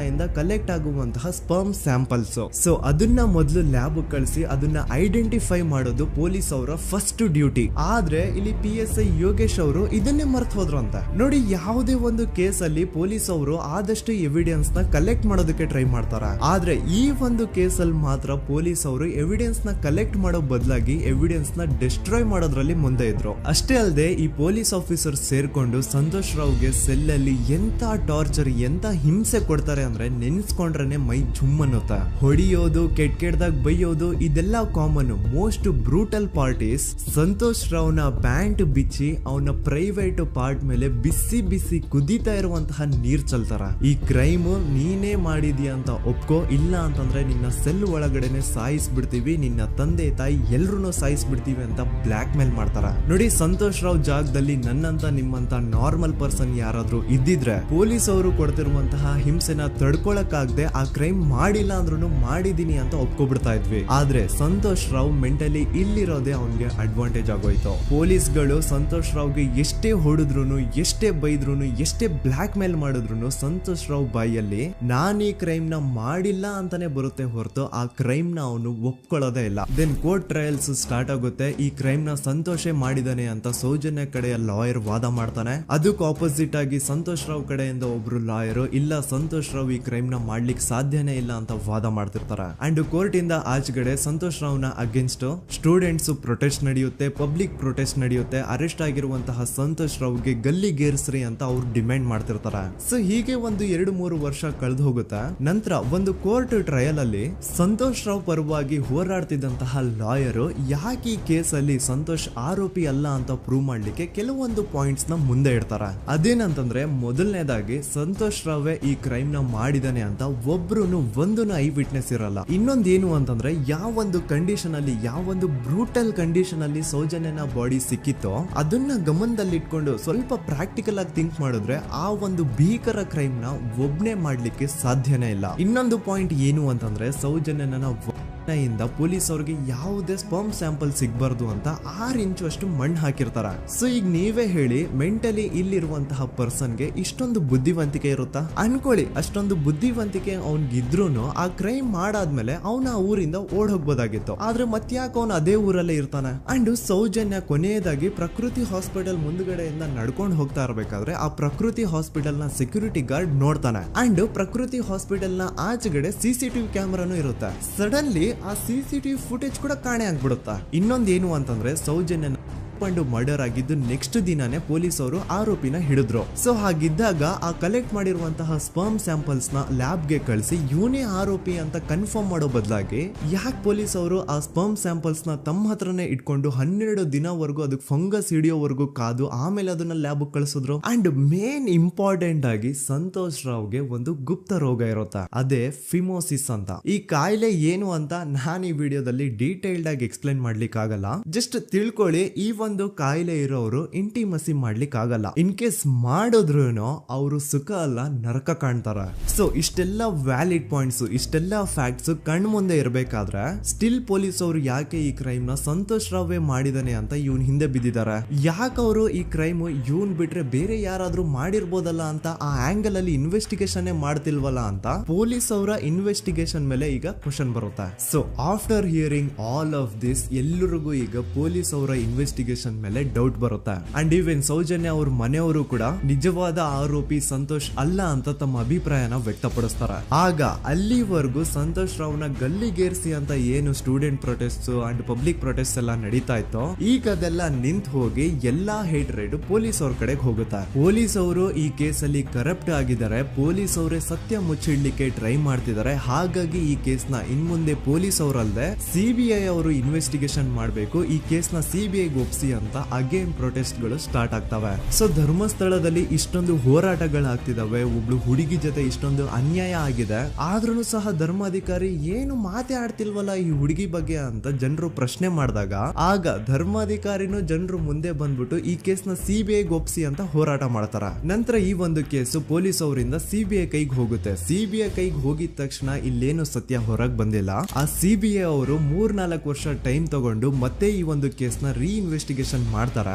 ಇಂದ ಕಲೆಕ್ಟ್ ಆಗುವಂತಹ ಸ್ಪರ್ಮ್ ಸ್ಯಾಂಪಲ್ಸ್. ಸೊ ಅದನ್ನ ಮೊದಲು ಲ್ಯಾಬ್ ಕಳಿಸಿ ಅದನ್ನ ಐಡೆಂಟಿಫೈ ಮಾಡೋದು ಪೊಲೀಸ್ ಅವರ ಫಸ್ಟ್ ಡ್ಯೂಟಿ. ಆದ್ರೆ ಇಲ್ಲಿ PSI ಯೋಗೇಶ್ ಅವರು ಇದನ್ನೇ ಮರ್ತು ಹೋದ್ರು ಅಂತ ನೋಡಿ. ಯಾವುದೇ ಒಂದು ಕೇಸ್ ಅಲ್ಲಿ ಪೊಲೀಸ್ ಅವರು ಆದಷ್ಟು ಎವಿಡೆನ್ಸ್ ನ ಕಲೆಕ್ಟ್ ಮಾಡೋದಕ್ಕೆ ಟ್ರೈ ಮಾಡ್ತಾರ. ಆದ್ರೆ ಈ ಒಂದು ಕೇಸ್ ಅಲ್ಲಿ ಮಾತ್ರ ಪೊಲೀಸ್ ಅವರು ಎವಿಡೆನ್ಸ್ ನ ಕಲೆಕ್ಟ್ ಮಾಡೋ ಬದಲಾಗಿ ಎವಿಡೆನ್ಸ್ ನ ಡಿಸ್ಟ್ರಾಯ್ ಮಾಡೋದ್ರಲ್ಲಿ ಮುಂದೆ ಇದ್ರು. ಅಷ್ಟೇ ಅಲ್ಲದೆ ಈ ಪೊಲೀಸ್ ಆಫೀಸರ್ ಸೇರ್ಕೊಂಡು ಸಂತೋಷ್ ರಾವ್ಗೆ ಸೆಲ್ ಅಲ್ಲಿ ಎಂತ ಟಾರ್ಚರ್, ಎಂತ ಹಿಂಸೆ ಕೊಡ್ತಾರೆ ಅಂದ್ರೆ ನೆನ್ಸ್ಕೊಂಡ್ರೆ ಮೈ ಜುಮ್ ಅನ್ನುತ್ತಾ. ಹೊಡಿಯೋದು, ಕೆಟ್ಟದಾಗ ಬೈಯೋದು, ಇದೆಲ್ಲ common. Most brutal parties Santosh ರಾವ್ನ ಪ್ಯಾಂಟ್ ಬಿಚ್ಚಿ ಅವನ ಪ್ರೈವೇಟ್ ಪಾರ್ಟ್ ಮೇಲೆ ಬಿಸಿ ಬಿಸಿ ಕುದೀತಾ ಇರುವಂತಹ ನೀರ್ ಚಲ್ತಾರ. ಈ ಕ್ರೈಮ್ ನೀನೇ ಮಾಡಿದ್ಯಾ ಅಂತ ಒಪ್ಕೋ, ಇಲ್ಲ ಅಂತಂದ್ರೆ ನಿನ್ನ ಸೆಲ್ ಒಳಗಡೆನೆ ಸಾಯಿಸ್ಬಿಡ್ತೀವಿ, ನಿನ್ನ ತಂದೆ ತಾಯಿ ಎಲ್ರು ಸಾಯಿಸ್ಬಿಡ್ತೀವಿ ಅಂತ ಬ್ಲಾಕ್ ಮೇಲ್ ಮಾಡ್ತಾರ. ನೋಡಿ, ಸಂತೋಷ್ ರಾವ್ ಜಾಗದಲ್ಲಿ ನನ್ನಂತ ನಿಮ್ಮಂತ ನಾರ್ಮಲ್ ಪರ್ಸನ್ ಯಾರಾದ್ರೂ ಇದ್ದಿದ್ರೆ ಪೊಲೀಸ್ ಅವರು ಕೊಡ್ತಿರುವಂತಹ ಹಿಂಸೆನ ತಡ್ಕೊಳಕ್ಕಾಗದೆ ಆ ಕ್ರೈಮ್ ಮಾಡಿಲ್ಲ ಅಂದ್ರೂ ಮಾಡಿದೀನಿ ಅಂತ ಒಪ್ಕೊಬಿಡ್ತಾ ಇದ್ವಿ. ಆದ್ರೆ ಸಂತೋಷ್ ರಾವ್ ಮೆಂಟಲಿ ಇಲ್ಲಿರೋದೇ ಅವನ್ಗೆ ಅಡ್ವಾಂಟೇಜ್ ಆಗೋಯ್ತು. ಪೊಲೀಸ್ಗಳು ಸಂತೋಷ್ ರಾವ್ಗೆ ಎಷ್ಟೇ ಹೊಡೆದ್ರು, ಎಷ್ಟೇ ಬೈದ್ರು, ಎಷ್ಟೇ ಬ್ಲಾಕ್ ಮೇಲ್ ಮಾಡಿದ್ರು ಸಂತೋಷ್ ರಾವ್ ಬಾಯಲ್ಲಿ ನಾನ್ ಈ ಕ್ರೈಮ್ ನ ಮಾಡಿಲ್ಲ ಅಂತಾನೆ ಬರುತ್ತೆ ಹೊರತು ಆ ಕ್ರೈಮ್ ನ ಅವನು ಒಪ್ಕೊಳ್ಳೋದೇ ಇಲ್ಲ. ದೆನ್ ಕೋರ್ಟ್ ಟ್ರಯಲ್ಸ್ ಸ್ಟಾರ್ಟ್ ಆಗುತ್ತೆ. ಈ ಕ್ರೈಮ್ ನ ಸಂತೋಷೇ ಮಾಡಿದಾನೆ ಅಂತ ಸೌಜನ್ಯ ಕಡೆಯ ಲಾಯರ್ ವಾದ ಮಾಡ್ತಾನೆ. ಅದಕ್ಕೆ ಆಪೋಸಿಟ್ ಆಗಿ ಸಂತೋಷ್ ರಾವ್ ಕಡೆಯಿಂದ ಒಬ್ರು ಲಾಯರ್ ಇಲ್ಲ, ಸಂತೋಷ್ ರಾವ್ ಈ ಕ್ರೈಮ್ ನ ಮಾಡ್ಲಿಕ್ಕೆ ಸಾಧ್ಯನೇ ಇಲ್ಲ ಅಂತ ವಾದ ಮಾಡ್ತಿರ್ತಾರೆ. ಅಂಡ್ ಕೋರ್ಟ್ ಇಂದ ಆಚೆಗಡೆ ಸಂತೋಷ್ ರಾವ್ ನ ಅಗೇನ್ಸ್ಟ್ ಸ್ಟೂಡೆಂಟ್ಸ್ ಪ್ರೊಟೆಸ್ಟ್ ನಡೆಯುತ್ತೆ, ಪಬ್ಲಿಕ್ ಪ್ರೊಟೆಸ್ಟ್ ನಡೆಯುತ್ತೆ. ಅರೆಸ್ಟ್ ಆಗಿರುವಂತಹ ಸಂತೋಷ್ ರಾವ್ಗೆ ಗಲ್ಲಿಗೇರಿಸ್ರಿ ಅಂತ ಅವ್ರು ಡಿಮ್ಯಾಂಡ್ ಮಾಡ್ತಿರ್ತಾರೆ. ಸೊ ಹೀಗೆ ಒಂದು 2-3 ವರ್ಷ ಕಳೆದು ಹೋಗುತ್ತೆ. ನಂತರ ಒಂದು ಕೋರ್ಟ್ ಟ್ರಯಲ್ ಅಲ್ಲಿ ಸಂತೋಷ್ ರಾವ್ ಪರವಾಗಿ ಹೋರಾಡ್ತಿದ್ದಂತಹ ಲಾಯರ್ ಯಾಕೆ ಈ ಕೇಸ್ ಅಲ್ಲಿ ಸಂತೋಷ್ ಆರೋಪಿ ಅಲ್ಲ ಅಂತ ಪ್ರೂವ್ ಮಾಡ್ಲಿಕ್ಕೆ ಕೆಲವೊಂದು ಪಾಯಿಂಟ್ಸ್ ನ ಮುಂದೆ ಇಡ್ತಾರೆ. ಅದೇನಂತಂದ್ರೆ, ಮೊದಲನೇದಾಗಿ ಸಂತೋಷ್ ರಾವ್ ಈ ಕ್ರೈಮ್ ನ ಮಾಡಿದಾನೆ ಅಂತ ಒಬ್ರು ಒಂದು ಐ ವಿಟ್ನೆಸ್ ಇರಲ್ಲ. ಇನ್ನೊಂದೇನು ಅಂತಂದ್ರೆ, ಯಾವೊಂದು ಕಂಡೀಷನ್ ಅಲ್ಲಿ, ಯಾವೊಂದು ಬ್ರೂಟಲ್ ಕಂಡೀಷನ್ ಅಲ್ಲಿ ಸೌಜನ್ಯನ ಬಾಡಿ ಸಿಕ್ಕಿತ್ತೋ ಅದನ್ನ ಗಮನದಲ್ಲಿ ಇಟ್ಕೊಂಡು ಸ್ವಲ್ಪ ಪ್ರಾಕ್ಟಿಕಲ್ ಆಗಿ ಥಿಂಕ್ ಮಾಡಿದ್ರೆ ಆ ಒಂದು ಭೀಕರ ಕ್ರೈಮ್ ನ ಒಬ್ನೇ ಮಾಡ್ಲಿಕ್ಕೆ ಸಾಧ್ಯನೇ ಇಲ್ಲ. ಇನ್ನೊಂದು ಪಾಯಿಂಟ್ ಏನು ಅಂತಂದ್ರೆ, ಸೌಜನ್ಯನ ಇಂದ ಪೊಲೀಸ್ ಅವ್ರಿಗೆ ಯಾವುದೇ ಸ್ಪರ್ಮ್ ಸ್ಯಾಂಪಲ್ ಸಿಗ್ಬಾರ್ದು ಅಂತ 6 ಇಂಚು ಅಷ್ಟು ಮಣ್ಣು ಹಾಕಿರ್ತಾರ. ಸೊ ಈಗ ನೀವೇ ಹೇಳಿ, ಮೆಂಟಲಿ ಇಲ್ಲಿರುವಂತಹ ಪರ್ಸನ್ಗೆ ಇಷ್ಟೊಂದು ಬುದ್ಧಿವಂತಿಕೆ ಇರುತ್ತಾ ಅನ್ಕೊಳ್ಳಿ. ಅಷ್ಟೊಂದು ಬುದ್ಧಿವಂತಿಕೆ ಅವ್ನಿಗಿದ್ರೂನು ಆ ಕ್ರೈಮ್ ಮಾಡಾದ್ಮೇಲೆ ಅವನ ಆ ಊರಿಂದ ಓಡ್ ಹೋಗ್ಬೋದಾಗಿತ್ತು. ಆದ್ರೆ ಮತ್ತ್ಯಾಕೆ ಅವನು ಅದೇ ಊರಲ್ಲೇ ಇರ್ತಾನೆ. ಅಂಡ್ ಸೌಜನ್ಯ ಕೊನೆಯದಾಗಿ ಪ್ರಕೃತಿ ಹಾಸ್ಪಿಟಲ್ ಮುಂದ್ಗಡೆಯಿಂದ ನಡ್ಕೊಂಡು ಹೋಗ್ತಾ ಇರ್ಬೇಕಾದ್ರೆ ಆ ಪ್ರಕೃತಿ ಹಾಸ್ಪಿಟಲ್ ನ ಸೆಕ್ಯೂರಿಟಿ ಗಾರ್ಡ್ ನೋಡ್ತಾನೆ. ಅಂಡ್ ಪ್ರಕೃತಿ ಹಾಸ್ಪಿಟಲ್ ನ ಆಚೆಗಡೆ CCTV ಕ್ಯಾಮೆರಾನು ಇರುತ್ತೆ. ಸಡನ್ಲಿ ಆ CCTV ಫುಟೇಜ್ ಕೂಡ ಕಾಣೆ ಆಗ್ಬಿಡುತ್ತಾ. ಇನ್ನೊಂದೇನು ಅಂತಂದ್ರೆ, ಸೌಜನ್ಯ ಮರ್ಡರ್ ಆಗಿದ್ದು ನೆಕ್ಸ್ಟ್ ದಿನಾನೇ ಪೊಲೀಸ್ ಅವರು ಆರೋಪಿನ ಹಿಡಿದ್ರು. ಸೊ ಹಾಗಿದ್ದಾಗ ಆ ಕಲೆಕ್ಟ್ ಮಾಡಿರುವಂತಹ ಸ್ಪರ್ಮ್ ಸ್ಯಾಂಪಲ್ಸ್ ನ ಲ್ಯಾಬ್ ಗೆ ಕಳಿಸಿ ಇವನೇ ಆರೋಪಿ ಅಂತ ಕನ್ಫರ್ಮ್ ಮಾಡೋ ಬದಲಾಗಿ ಯಾಕೆ ಪೊಲೀಸ್ ಅವರು ಆ ಸ್ಪರ್ಮ್ ಸ್ಯಾಂಪಲ್ಸ್ ನ ತಮ್ಮ ಹತ್ರನೇ ಇಟ್ಕೊಂಡು 12 ದಿನವರೆಗೂ ಅದಕ್ಕೆ ಫಂಗಸ್ ಹಿಡಿಯೋವರೆಗೂ ಕಾದು ಆಮೇಲೆ ಅದನ್ನ ಲ್ಯಾಬ್ ಕಳಿಸಿದ್ರು. ಅಂಡ್ ಮೇನ್ ಇಂಪಾರ್ಟೆಂಟ್ ಆಗಿ ಸಂತೋಷ್ ರಾವ್ಗೆ ಒಂದು ಗುಪ್ತ ರೋಗ ಇರುತ್ತೆ, ಅದೇ ಫಿಮೋಸಿಸ್ ಅಂತ. ಈ ಕಾಯಿಲೆ ಏನು ಅಂತ ನಾನು ಈ ವಿಡಿಯೋದಲ್ಲಿ ಡೀಟೇಲ್ಡ್ ಆಗಿ ಎಕ್ಸ್ಪ್ಲೈನ್ ಮಾಡ್ಲಿಕ್ಕೆ ಆಗಲ್ಲ. ಜಸ್ಟ್ ತಿಳ್ಕೊಳ್ಳಿ, ಈ ಒಂದು ಕಾಯಿಲೆ ಇರೋರು ಇಂಟಿಮಸಿ ಮಾಡ್ಲಿಕ್ಕೆ ಆಗಲ್ಲ. ಇನ್ ಕೇಸ್ ಮಾಡಿದ್ರು ಅವರು ಸುಖ ಅಲ್ಲ ನರಕ ಕಾಣ್ತಾರ. ಸೊ ಇಷ್ಟೆಲ್ಲ ವ್ಯಾಲಿಡ್ ಪಾಯಿಂಟ್ಸ್, ಇಷ್ಟೆಲ್ಲ ಫ್ಯಾಕ್ಟ್ಸ್ ಕಣ್ ಮುಂದೆ ಇರಬೇಕಾದ್ರೆ ಸ್ಟಿಲ್ ಪೊಲೀಸ್ ಅವರು ಯಾಕೆ ಈ ಕ್ರೈಮ್ ನ ಸಂತೋಷ್ ರಾವೇ ಮಾಡಿದಾನೆ ಅಂತ ಇವನ್ ಹಿಂದೆ ಬಿದ್ದಿದ್ದಾರೆ. ಯಾಕೆ ಅವರು ಈ ಕ್ರೈಮ್ ಇವನ್ ಬಿಟ್ರೆ ಬೇರೆ ಯಾರಾದ್ರೂ ಮಾಡಿರ್ಬೋದಲ್ಲ ಅಂತ ಆ ಆಂಗಲ್ ಅಲ್ಲಿ ಇನ್ವೆಸ್ಟಿಗೇಷನ್ ಮಾಡ್ತಿಲ್ವಲ್ಲ ಅಂತ ಪೊಲೀಸ್ ಅವರ ಇನ್ವೆಸ್ಟಿಗೇಷನ್ ಮೇಲೆ ಈಗ ಕ್ವಶನ್ ಬರುತ್ತೆ. So after hearing all of this, ಎಲ್ಲರಿಗೂ ಈಗ ಪೊಲೀಸ್ ಅವರ ಇನ್ವೆಸ್ಟಿಗೇಷನ್ ಇನ್ವೆಸ್ಟಿಗೇಷನ್ ಮೇಲೆ ಡೌಟ್ ಬರುತ್ತೆ. ಅಂಡ್ ಈವನ್ ಸೌಜನ್ಯ ಅವ್ರ ಮನೆಯವರು ಕೂಡ ನಿಜವಾದ ಆರೋಪಿ ಸಂತೋಷ್ ಅಲ್ಲ ಅಂತ ತಮ್ಮ ಅಭಿಪ್ರಾಯನ ವ್ಯಕ್ತಪಡಿಸ್ತಾರೆ. ಆಗ ಅಲ್ಲಿವರೆಗೂ ಸಂತೋಷ್ ರಾವ್ನ ಗಲ್ಲಿಗೇರಿಸಿ ಅಂತ ಏನು student protest and public protest ಎಲ್ಲ ನಡೀತಾ ಇತ್ತು, ಈಗ ಅದೆಲ್ಲ ನಿಂತು ಹೋಗಿ ಎಲ್ಲಾ ಹೇಟ್ರೇಡ್ ಪೊಲೀಸ್ ಅವ್ರ ಕಡೆಗೆ ಹೋಗುತ್ತೆ. ಪೊಲೀಸ್ ಅವರು ಈ ಕೇಸಲ್ಲಿ ಕರಪ್ಟ್ ಆಗಿದ್ದಾರೆ, ಪೊಲೀಸ್ ಅವರೇ ಸತ್ಯ ಮುಚ್ಚಿಡ್ಲಿಕ್ಕೆ ಟ್ರೈ ಮಾಡ್ತಿದ್ದಾರೆ. ಹಾಗಾಗಿ ಈ ಕೇಸ್ ನ ಇನ್ಮುಂದೆ ಪೊಲೀಸ್ ಅವರಲ್ಲದೆ ಸಿಬಿಐ ಅವರು ಇನ್ವೆಸ್ಟಿಗೇಷನ್ ಮಾಡಬೇಕು, ಈ ಕೇಸ್ ನ ಸಿಬಿಐ ಒಪ್ಸಿ ಅಂತ ಅಗೇನ್ ಪ್ರೊಟೆಸ್ಟ್ ಗಳು ಸ್ಟಾರ್ಟ್ ಆಗ್ತವೆ. ಸೊ ಧರ್ಮಸ್ಥಳದಲ್ಲಿ ಇಷ್ಟೊಂದು ಹೋರಾಟಗಳಾಗ್ತಿದಾವೆ, ಒಬ್ಳು ಹುಡುಗಿ ಜೊತೆ ಇಷ್ಟೊಂದು ಅನ್ಯಾಯ ಆಗಿದೆ, ಆದ್ರೂ ಸಹ ಧರ್ಮಾಧಿಕಾರಿ ಏನು ಮಾತೇ ಆಡ್ತಿಲ್ವಲ್ಲ ಈ ಹುಡುಗಿ ಬಗ್ಗೆ ಅಂತ ಜನರು ಪ್ರಶ್ನೆ ಮಾಡಿದಾಗ ಆಗ ಧರ್ಮಾಧಿಕಾರಿನೂ ಜನರು ಮುಂದೆ ಬಂದ್ಬಿಟ್ಟು ಈ ಕೇಸ್ ನ ಸಿಬಿಐ ಒಪ್ಸಿ ಅಂತ ಹೋರಾಟ ಮಾಡ್ತಾರ. ನಂತರ ಈ ಒಂದು ಕೇಸು ಪೊಲೀಸ್ ಅವರಿಂದ ಸಿಬಿಐ ಕೈಗೆ ಹೋಗುತ್ತೆ. ಸಿಬಿಐ ಕೈಗೆ ಹೋಗಿದ ತಕ್ಷಣ ಇಲ್ಲೇನು ಸತ್ಯ ಹೊರಗೆ ಬಂದಿಲ್ಲ. ಆ ಸಿಬಿಐ ಅವರು 3-4 ವರ್ಷ ಟೈಮ್ ತಗೊಂಡು ಮತ್ತೆ ಈ ಒಂದು ಕೇಸ್ ನ ರೀ ಇನ್ವೆಸ್ಟಿಗೇಷನ್ ಮಾಡ್ತಾರ.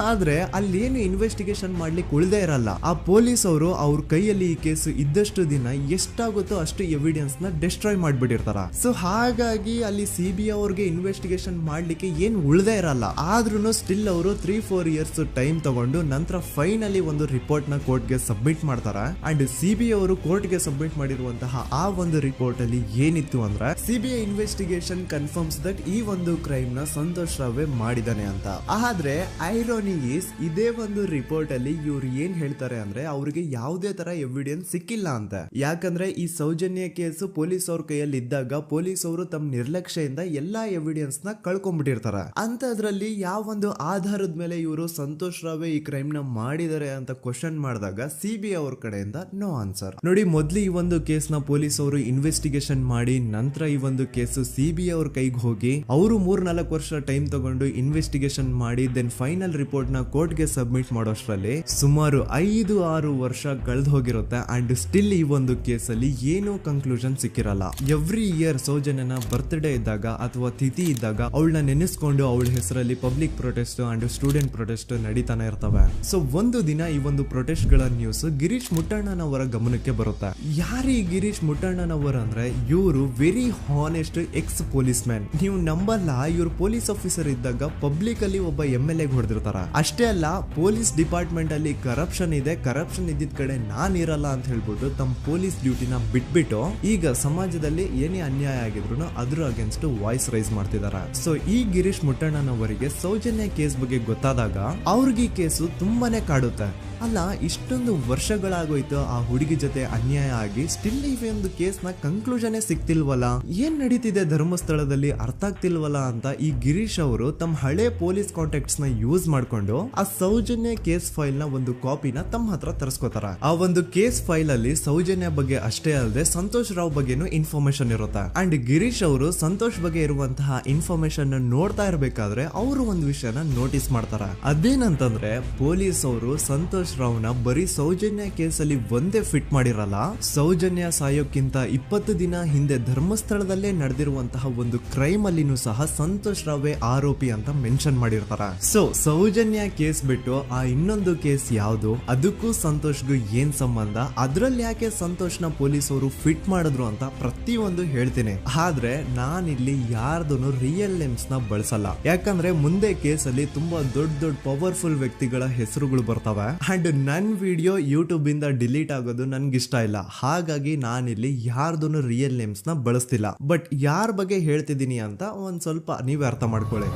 ಆದ್ರೆ ಅಲ್ಲೇನು ಇನ್ವೆಸ್ಟಿಗೇಷನ್ ಮಾಡ್ಲಿಕ್ಕೆ ಉಳ್ದೇ ಇರಲ್ಲ. ಆ ಪೊಲೀಸ್ ಅವರು ಅವ್ರ ಕೈಯಲ್ಲಿ ಈ ಕೇಸು ಇದ್ದಷ್ಟು ದಿನ ಎಷ್ಟಾಗುತ್ತೋ ಅಷ್ಟು ಎವಿಡೆನ್ಸ್ ನ ಡಿಸ್ಟ್ರಾಯ್ ಮಾಡ್ಬಿಟ್ಟಿರ್ತಾರ. ಸೊ ಹಾಗಾಗಿ ಅಲ್ಲಿ ಸಿಬಿಐ ಅವ್ರಿಗೆ ಇನ್ವೆಸ್ಟಿಗೇಷನ್ ಮಾಡ್ಲಿಕ್ಕೆ ಏನ್ ಉಳ್ದೇ ಇರಲ್ಲ. ಆದ್ರೂ ಸ್ಟಿಲ್ ಅವರು 3-4 ಇಯರ್ಸ್ ಟೈಮ್ ತಗೊಂಡು ನಂತರ ಫೈನಲಿ ಒಂದು ರಿಪೋರ್ಟ್ ನ ಕೋರ್ಟ್ ಗೆ ಸಬ್ಮಿಟ್ ಮಾಡ್ತಾರ. ಅಂಡ್ ಸಿಬಿಐ ಅವರು ಕೋರ್ಟ್ ಗೆ ಸಬ್ಮಿಟ್ ಮಾಡಿರುವಂತಹ ಆ ಒಂದು ರಿಪೋರ್ಟ್ ಅಲ್ಲಿ ಏನಿತ್ತು ಅಂದ್ರೆ ಸಿಬಿಐ ಇನ್ವೆಸ್ಟಿಗೇಷನ್ ಕನ್ಫರ್ಮ್ಸ್ ದಟ್ ಈ ಒಂದು ಕ್ರೈಮ್ ನ ಸಂತೋಷ್ ರಾವ್ ಮಾಡಿದಾನೆ ಅಂತ. ಆದ್ರೆ ಐರಾನಿ ಈಸ್ ಇದೇ ಒಂದು ರಿಪೋರ್ಟ್ ಅಲ್ಲಿ ಇವ್ರು ಏನ್ ಹೇಳ್ತಾರೆ ಅಂದ್ರೆ ಅವ್ರಿಗೆ ಯಾವುದೇ ತರ ಎವಿಡೆನ್ಸ್ ಸಿಕ್ಕಿಲ್ಲ ಅಂತ. ಯಾಕಂದ್ರೆ ಈ ಸೌಜನ್ಯ ಕೇಸ್ ಪೊಲೀಸ್ ಅವ್ರ ಕೈಯಲ್ಲಿ ಇದ್ದಾಗ ಪೊಲೀಸ್ ಅವರು ತಮ್ಮ ನಿರ್ಲಕ್ಷ್ಯದಿಂದ ಎಲ್ಲಾ ಎವಿಡೆನ್ಸ್ ನ ಕಳ್ಕೊಂಡ್ಬಿಟ್ಟಿರ್ತಾರ. ಅಂತದ್ರಲ್ಲಿ ಯಾವ ಒಂದು ಆಧಾರದ ಮೇಲೆ ಇವರು ಸಂತೋಷ್ ರಾವ್ ಈ ಕ್ರೈಮ್ ನ ಮಾಡಿದ್ದಾರೆ ಅಂತ ಕ್ವಶನ್ ಮಾಡಿದಾಗ ಸಿಬಿಐ ಅವ್ರ ಕಡೆಯಿಂದ ನೋ ಆನ್ಸರ್. ನೋಡಿ, ಮೊದ್ಲು ಈ ಒಂದು ಕೇಸ್ ನ ಪೊಲೀಸ್ ಅವರು ಇನ್ವೆಸ್ಟಿಗೇಷನ್ ಮಾಡಿ ನಂತರ ಈ ಒಂದು ಕೇಸು ಸಿಬಿಐ ಅವ್ರ ಕೈಗೆ ಹೋಗಿ ಅವರು 3-4 ವರ್ಷ ಟೈಮ್ ತಗೊಂಡು ಇನ್ವೆಸ್ಟಿಗೇಷನ್ ಮಾಡಿ ದೆನ್ ಫೈನಲ್ ರಿಪೋರ್ಟ್ ನ ಕೋರ್ಟ್ ಗೆ ಸಬ್ಮಿಟ್ ಮಾಡೋಷ್ಟ್ರಲ್ಲಿ ಸುಮಾರು 5-6 ವರ್ಷ ಕಳೆದು ಹೋಗಿರುತ್ತೆ. ಅಂಡ್ ಸ್ಟಿಲ್ ಈ ಒಂದು ಕೇಸ್ ಅಲ್ಲಿ ಏನೂ ಕನ್ಕ್ಲೂಷನ್ ಸಿಕ್ಕಿರಲ್ಲ. ಎವ್ರಿ ಇಯರ್ ಸೌಜನ್ಯನ ಬರ್ತ್ಡೇ ಇದ್ದಾಗ ಅಥವಾ ತಿಥಿ ಇದ್ದಾಗ ಅವಳನ್ನ ನೆನೆಸ್ಕೊಂಡು ಅವಳ ಹೆಸರಲ್ಲಿ public protest and student protest ನಡೀತಾನೆ ಇರ್ತವೆ. ಸೊ ಒಂದು ದಿನ ಈ ಒಂದು ಪ್ರೊಟೆಸ್ಟ್ ಗಳ ನ್ಯೂಸ್ ಗಿರೀಶ್ ಮುಟ್ಟಣ್ಣನವರ ಗಮನಕ್ಕೆ ಬರುತ್ತೆ. ಯಾರೀ ಗಿರೀಶ್ ಮುಟ್ಟಣ್ಣನವರ ಅಂದ್ರೆ ಇವರು very honest X police man. ನೀವು ನಂಬಲ್ಲ, ಇವ್ರು ಪೊಲೀಸ್ ಆಫೀಸರ್ ಇದ್ದಾಗ ಪಬ್ಲಿಕ್ ಅಲ್ಲಿ ಒಬ್ಬ MLA ಹೊಡೆದಿರ್ತಾರ. ಅಷ್ಟೇ ಅಲ್ಲ, ಪೊಲೀಸ್ ಡಿಪಾರ್ಟ್ಮೆಂಟ್ ಅಲ್ಲಿ ಕರಪ್ಷನ್ ಇದೆ, ಕರಪ್ಷನ್ ಇದ್ದಿದ್ ಕಡೆ ನಾನ್ ಇರಲ್ಲ ಅಂತ ಹೇಳ್ಬಿಟ್ಟು ತಮ್ಮ ಪೊಲೀಸ್ ಡ್ಯೂಟಿನ ಬಿಟ್ಬಿಟ್ಟು ಈಗ ಸಮಾಜದಲ್ಲಿ ಏನೇ ಅನ್ಯಾಯ ಆಗಿದ್ರು ಅದ್ರ ಅಗೇನ್ಸ್ಟ್ ವಾಯ್ಸ್ ರೈಸ್ ಮಾಡ್ತಿದಾರ. ಸೊ ಈ ಗಿರೀಶ್ ಮುಟ್ಟಣ್ಣನವರಿಗೆ ಸೌಜನ್ಯ ಕೇಸ್ ಬಗ್ಗೆ ಗೊತ್ತಾದಾಗ ಅವ್ರಿಗೆ ಈ ಕೇಸು ತುಂಬಾನೇ ಕಾಡುತ್ತೆ. ಅಲ್ಲ, ಇಷ್ಟೊಂದು ವರ್ಷಗಳಾಗೋಯ್ತು ಆ ಹುಡುಗಿ ಜೊತೆ ಅನ್ಯಾಯ ಆಗಿ, ಸ್ಟಿಲ್ ಈ ಒಂದು ಕೇಸ್ ನ ಕನ್ಕ್ಲೂಷನ್ ಸಿಕ್ತಿಲ್ವಲ್ಲ, ಏನ್ ನಡೀತಿದೆ ಧರ್ಮಸ್ಥಳದಲ್ಲಿ ಅರ್ಥ ಆಗ್ತಿಲ್ವಲ್ಲ ಅಂತ ಈ ಗಿರೀಶ್ ಅವರು ತಮ್ಮ ಹಳೆ ಪೊಲೀಸ್ ಕಾಂಟ್ಯಾಕ್ಟ್ಸ್ ನ ಯೂಸ್ ಮಾಡ್ಕೊಂಡು ಆ ಸೌಜನ್ಯ ಕೇಸ್ ಫೈಲ್ ನ ಒಂದು ಕಾಪಿನ ತಮ್ಮ ಹತ್ರ ತರಿಸ್ಕೋತಾರ. ಆ ಒಂದು ಕೇಸ್ ಫೈಲ್ ಅಲ್ಲಿ ಸೌಜನ್ಯ ಬಗ್ಗೆ ಅಷ್ಟೇ ಅಲ್ಲದೆ ಸಂತೋಷ್ ರಾವ್ ಬಗ್ಗೆನೂ ಇನ್ಫಾರ್ಮೇಶನ್ ಇರುತ್ತೆ. ಅಂಡ್ ಗಿರೀಶ್ ಅವರು ಸಂತೋಷ್ ಬಗ್ಗೆ ಇರುವಂತಹ ಇನ್ಫಾರ್ಮೇಶನ್ ನೋಡ್ತಾ ಇರ್ಬೇಕಾದ್ರೆ ಅವರು ಒಂದು ವಿಷಯನ ನೋಟಿಸ್ ಮಾಡ್ತಾರ. ಅದೇನಂತಂದ್ರೆ ಪೊಲೀಸ್ ಅವರು ಸಂತೋಷ್ ರಾವ್ನ ಬರೀ ಸೌಜನ್ಯ ಕೇಸಲ್ಲಿ ಒಂದೇ ಫಿಟ್ ಮಾಡಿರಲ್ಲ, ಸೌಜನ್ಯ ಸಾಯೋಕ್ಕಿಂತ 20 ದಿನ ಹಿಂದೆ ಧರ್ಮಸ್ಥಳದಲ್ಲೇ ನಡೆದಿರುವಂತಹ ಒಂದು ಕ್ರೈಮ್ ಅಲ್ಲಿನೂ ಸಹ ಸಂತೋಷ್ ರಾವ್ ಆರೋಪಿ ಅಂತ ಮೆನ್ಷನ್ ಮಾಡಿರ್ತಾರ. ಸೊ ಸೌಜನ್ಯ ಕೇಸ್ ಬಿಟ್ಟು ಆ ಇನ್ನೊಂದು ಕೇಸ್ ಯಾವುದು, ಅದಕ್ಕೂ ಸಂತೋಷ್ಗೂ ಏನ್ ಸಂಬಂಧ, ಅದ್ರಲ್ಲಿ ಯಾಕೆ ಸಂತೋಷ್ನ ಪೊಲೀಸ್ ಅವರು ಫಿಟ್ ಮಾಡಿದ್ರು ಅಂತ ಪ್ರತಿಯೊಂದು ಹೇಳ್ತೀನಿ. ಆದ್ರೆ ನಾನಿಲ್ಲಿ ಯಾರ್ದು ರಿಯಲ್ ನೇಮ್ಸ್ ನ ಬಳಸಲ್ಲ. ಯಾಕಂದ್ರೆ ಮುಂದೆ ಕೇಸಲ್ಲಿ ತುಂಬಾ ದೊಡ್ಡ ಪವರ್ಫುಲ್ ವ್ಯಕ್ತಿಗಳ ಹೆಸರುಗಳು ಬರ್ತವೆ. ಅಂಡ್ ನನ್ ವಿಡಿಯೋ ಯೂಟ್ಯೂಬ್ ಇಂದ ಡಿಲೀಟ್ ಆಗೋದು ನನ್ಗೆ ಇಷ್ಟ ಇಲ್ಲ. ಹಾಗಾಗಿ ನಾನಿಲ್ಲಿ ಯಾರ್ದು ರಿಯಲ್ ನೇಮ್ಸ್ ನ ಬಳಸ್ತಿಲ್ಲ. ಬಟ್ ಯಾರ ಬಗ್ಗೆ ಹೇಳ್ತಿದ್ದೀನಿ ಅಂತ ಒಂದ್ ಸ್ವಲ್ಪ ನೀವೇ ಅರ್ಥ ಮಾಡ್ಕೊಳ್ಳಿ.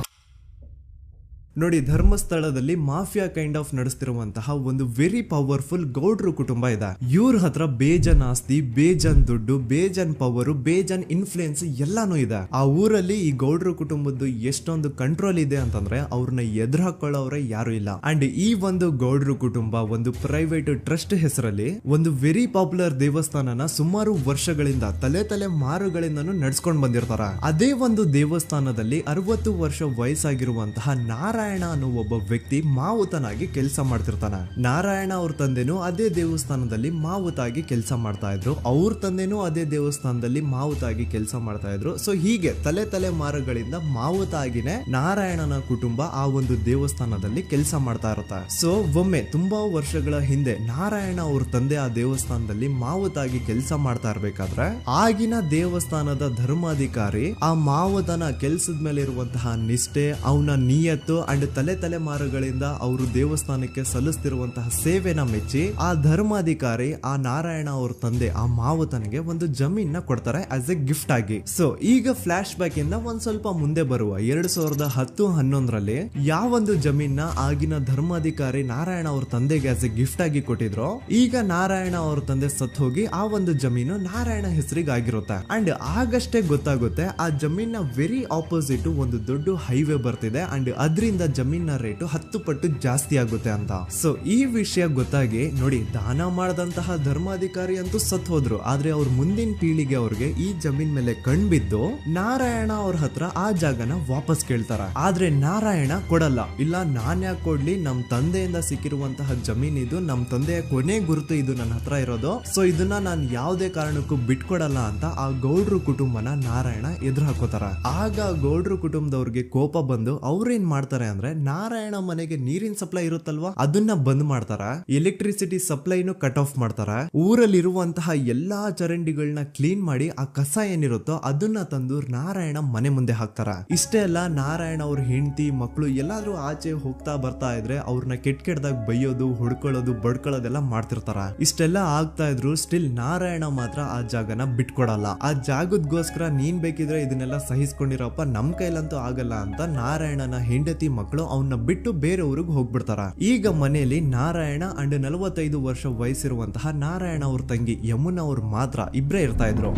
ನೋಡಿ, ಧರ್ಮಸ್ಥಳದಲ್ಲಿ ಮಾಫಿಯಾ ಕೈಂಡ್ ಆಫ್ ನಡೆಸ್ತಿರುವಂತಹ ಒಂದು ವೆರಿ ಪವರ್ಫುಲ್ ಗೌಡ್ರು ಕುಟುಂಬ ಇದೆ. ಇವ್ರ ಹತ್ರ ಬೇಜನ್ ಆಸ್ತಿ, ಬೇಜನ್ ದುಡ್ಡು, ಬೇಜನ್ ಪವರ್, ಬೇಜನ್ ಇನ್ಫ್ಲೂಯೆನ್ಸ್ ಎಲ್ಲಾನು ಇದೆ. ಆ ಊರಲ್ಲಿ ಈ ಗೌಡ್ರು ಕುಟುಂಬದ್ದು ಎಷ್ಟೊಂದು ಕಂಟ್ರೋಲ್ ಇದೆ ಅಂತಂದ್ರೆ ಅವ್ರನ್ನ ಎದುರು ಹಾಕೊಳ್ಳೋರೆ ಯಾರು ಇಲ್ಲ. ಅಂಡ್ ಈ ಒಂದು ಗೌಡ್ರು ಕುಟುಂಬ ಒಂದು ಪ್ರೈವೇಟ್ ಟ್ರಸ್ಟ್ ಹೆಸರಲ್ಲಿ ಒಂದು ವೆರಿ ಪಾಪ್ಯುಲರ್ ದೇವಸ್ಥಾನನ ಸುಮಾರು ವರ್ಷಗಳಿಂದ ತಲೆ ಮಾರುಗಳಿಂದನೂ ನಡ್ಸ್ಕೊಂಡ್ ಬಂದಿರ್ತಾರ. ಅದೇ ಒಂದು ದೇವಸ್ಥಾನದಲ್ಲಿ 60 ವರ್ಷ ವಯಸ್ಸಾಗಿರುವಂತಹ ನಾರಾಯಣ ಅನ್ನೋ ಒಬ್ಬ ವ್ಯಕ್ತಿ ಮಾವುತನಾಗಿ ಕೆಲಸ ಮಾಡ್ತಿರ್ತಾನೆ. ನಾರಾಯಣ ಅವ್ರ ತಂದೆನೂ ಅದೇ ದೇವಸ್ಥಾನದಲ್ಲಿ ಮಾವುತಾಗಿ ಕೆಲಸ ಮಾಡ್ತಾ ಇದ್ರು, ಅವ್ರ ತಂದೆನೂ ಅದೇ ದೇವಸ್ಥಾನದಲ್ಲಿ ಮಾವುತಾಗಿ ಕೆಲಸ ಮಾಡ್ತಾ ಇದ್ರು. ಸೊ ಹೀಗೆ ತಲೆ ಮಾರುಗಳಿಂದ ಮಾವುತಾಗಿನೇ ನಾರಾಯಣನ ಕುಟುಂಬ ಆ ಒಂದು ದೇವಸ್ಥಾನದಲ್ಲಿ ಕೆಲಸ ಮಾಡ್ತಾ ಇರುತ್ತೆ. ಸೊ ಒಮ್ಮೆ ತುಂಬಾ ವರ್ಷಗಳ ಹಿಂದೆ ನಾರಾಯಣ ಅವ್ರ ತಂದೆ ಆ ದೇವಸ್ಥಾನದಲ್ಲಿ ಮಾವುತಾಗಿ ಕೆಲಸ ಮಾಡ್ತಾ ಇರ್ಬೇಕಾದ್ರೆ ಆಗಿನ ದೇವಸ್ಥಾನದ ಧರ್ಮಾಧಿಕಾರಿ ಆ ಮಾವುತನ ಕೆಲ್ಸದ ಮೇಲೆ ಇರುವಂತಹ ನಿಷ್ಠೆ, ಅವನ ನಿಯತ್ತು ಅಂಡ್ ತಲೆಮಾರುಗಳಿಂದ ಅವರು ದೇವಸ್ಥಾನಕ್ಕೆ ಸಲ್ಲಿಸ್ತಿರುವಂತಹ ಸೇವೆನ ಮೆಚ್ಚಿ ಆ ಧರ್ಮಾಧಿಕಾರಿ ಆ ನಾರಾಯಣ ಅವ್ರ ತಂದೆ ಆ ಮಾವುತನಿಗೆ ಒಂದು ಜಮೀನ್ ಕೊಡ್ತಾರೆ ಆಸ್ ಎ ಗಿಫ್ಟ್ ಆಗಿ. ಸೊ ಈಗ ಫ್ಲಾಶ್ ಬ್ಯಾಕ್ ಇಂದ ಒಂದ್ ಸ್ವಲ್ಪ ಮುಂದೆ ಬರುವ 2010-11ರಲ್ಲಿ ಯಾವೊಂದು ಜಮೀನ ಆಗಿನ ಧರ್ಮಾಧಿಕಾರಿ ನಾರಾಯಣ ಅವ್ರ ತಂದೆಗೆ ಆಸ್ ಎ ಗಿಫ್ಟ್ ಆಗಿ ಕೊಟ್ಟಿದ್ರು, ಈಗ ನಾರಾಯಣ ಅವ್ರ ತಂದೆ ಸತ್ ಹೋಗಿ ಆ ಒಂದು ಜಮೀನು ನಾರಾಯಣ ಹೆಸರಿಗೆ ಆಗಿರುತ್ತೆ. ಅಂಡ್ ಆಗಷ್ಟೇ ಗೊತ್ತಾಗುತ್ತೆ ಆ ಜಮೀನ ವೆರಿ ಆಪೋಸಿಟ್ ಒಂದು ದೊಡ್ಡ ಹೈವೇ ಬರ್ತಿದೆ ಅಂಡ್ ಅದರಿಂದ ಜಮೀನ ರೇಟು 10 ಪಟ್ಟು ಜಾಸ್ತಿ ಆಗುತ್ತೆ ಅಂತ. ಸೊ ಈ ವಿಷಯ ಗೊತ್ತಾಗಿ ನೋಡಿ ದಾನ ಮಾಡದಂತಹ ಧರ್ಮಾಧಿಕಾರಿ ಅಂತೂ ಸತ್ ಹೋದ್ರು, ಆದ್ರೆ ಅವ್ರ ಮುಂದಿನ ಪೀಳಿಗೆ ಅವ್ರಿಗೆ ಈ ಜಮೀನ್ ಮೇಲೆ ಕಣ್ಬಿದ್ದು ನಾರಾಯಣ ಅವ್ರ ಹತ್ರ ಆ ಜಾಗನ ವಾಪಸ್ ಕೇಳ್ತಾರ. ಆದ್ರೆ ನಾರಾಯಣ ಕೊಡಲ್ಲ. ಇಲ್ಲ ನಾನ್ ಯಾಕೆ ಕೊಡ್ಲಿ, ನಮ್ ತಂದೆಯಿಂದ ಸಿಕ್ಕಿರುವಂತಹ ಜಮೀನ್ ಇದು, ನಮ್ ತಂದೆಯ ಕೊನೆ ಗುರುತು ಇದು ನನ್ನ ಹತ್ರ ಇರೋದು, ಸೊ ಇದನ್ನ ನಾನ್ ಯಾವುದೇ ಕಾರಣಕ್ಕೂ ಬಿಟ್ಕೊಡಲ್ಲ ಅಂತ ಆ ಗೌಡ್ರು ಕುಟುಂಬನ ನಾರಾಯಣ ಎದುರು ಹಾಕೋತಾರ. ಆಗ ಗೌಡ್ರು ಕುಟುಂಬದವ್ರಿಗೆ ಕೋಪ ಬಂದು ಅವ್ರೇನ್ ಮಾಡ್ತಾರೆ ಅಂದ್ರೆ ನಾರಾಯಣ ಮನೆಗೆ ನೀರಿನ ಸಪ್ಲೈ ಇರುತ್ತಲ್ವಾ ಅದನ್ನ ಬಂದ್ ಮಾಡ್ತಾರ, ಎಲೆಕ್ಟ್ರಿಸಿಟಿ ಸಪ್ಲೈನು ಕಟ್ ಆಫ್ ಮಾಡ್ತಾರ, ಊರಲ್ಲಿರುವಂತಹ ಎಲ್ಲಾ ಚರಂಡಿಗಳನ್ನ ಕ್ಲೀನ್ ಮಾಡಿ ಆ ಕಸ ಏನಿರುತ್ತೋ ಅದನ್ನ ತಂದು ನಾರಾಯಣ ಮನೆ ಮುಂದೆ ಹಾಕ್ತಾರ. ಇಷ್ಟೇ ಅಲ್ಲ, ನಾರಾಯಣ ಅವ್ರ ಹೆಂಡತಿ ಮಕ್ಕಳು ಎಲ್ಲಾದ್ರೂ ಆಚೆ ಹೋಗ್ತಾ ಬರ್ತಾ ಇದ್ರೆ ಅವ್ರನ್ನ ಕೆಟ್ಟದಾಗ ಬೈಯೋದು, ಹೊಡ್ಕೊಳ್ಳೋದು, ಬಡ್ಕೊಳ್ಳೋದೆಲ್ಲ ಮಾಡ್ತಿರ್ತಾರ. ಇಷ್ಟೆಲ್ಲ ಆಗ್ತಾ ಇದ್ರು ಸ್ಟಿಲ್ ನಾರಾಯಣ ಮಾತ್ರ ಆ ಜಾಗನ ಬಿಟ್ಕೊಡಲ್ಲ. ಆ ಜಾಗದ್ಗೋಸ್ಕರ ನೀನ್ ಬೇಕಿದ್ರೆ ಇದನ್ನೆಲ್ಲ ಸಹಿಸ್ಕೊಂಡಿರಪ್ಪ, ನಮ್ ಕೈಲಂತೂ ಆಗಲ್ಲ ಅಂತ ನಾರಾಯಣನ ಹೆಂಡತಿ ಮಕ್ಕಳು ಅವನ್ನ ಬಿಟ್ಟು ಬೇರೆ ಊರಿಗೆ ಹೋಗ್ಬಿಡ್ತಾರ. ಈಗ ಮನೆಯಲ್ಲಿ ನಾರಾಯಣ ಅಂಡ್ 45 ವರ್ಷ ವಯಸ್ಸಿರುವಂತಹ ನಾರಾಯಣ ಅವ್ರ ತಂಗಿ ಯಮುನಾ ಅವ್ರು ಮಾತ್ರ ಇಬ್ರೇ ಇರ್ತಾ ಇದ್ರು.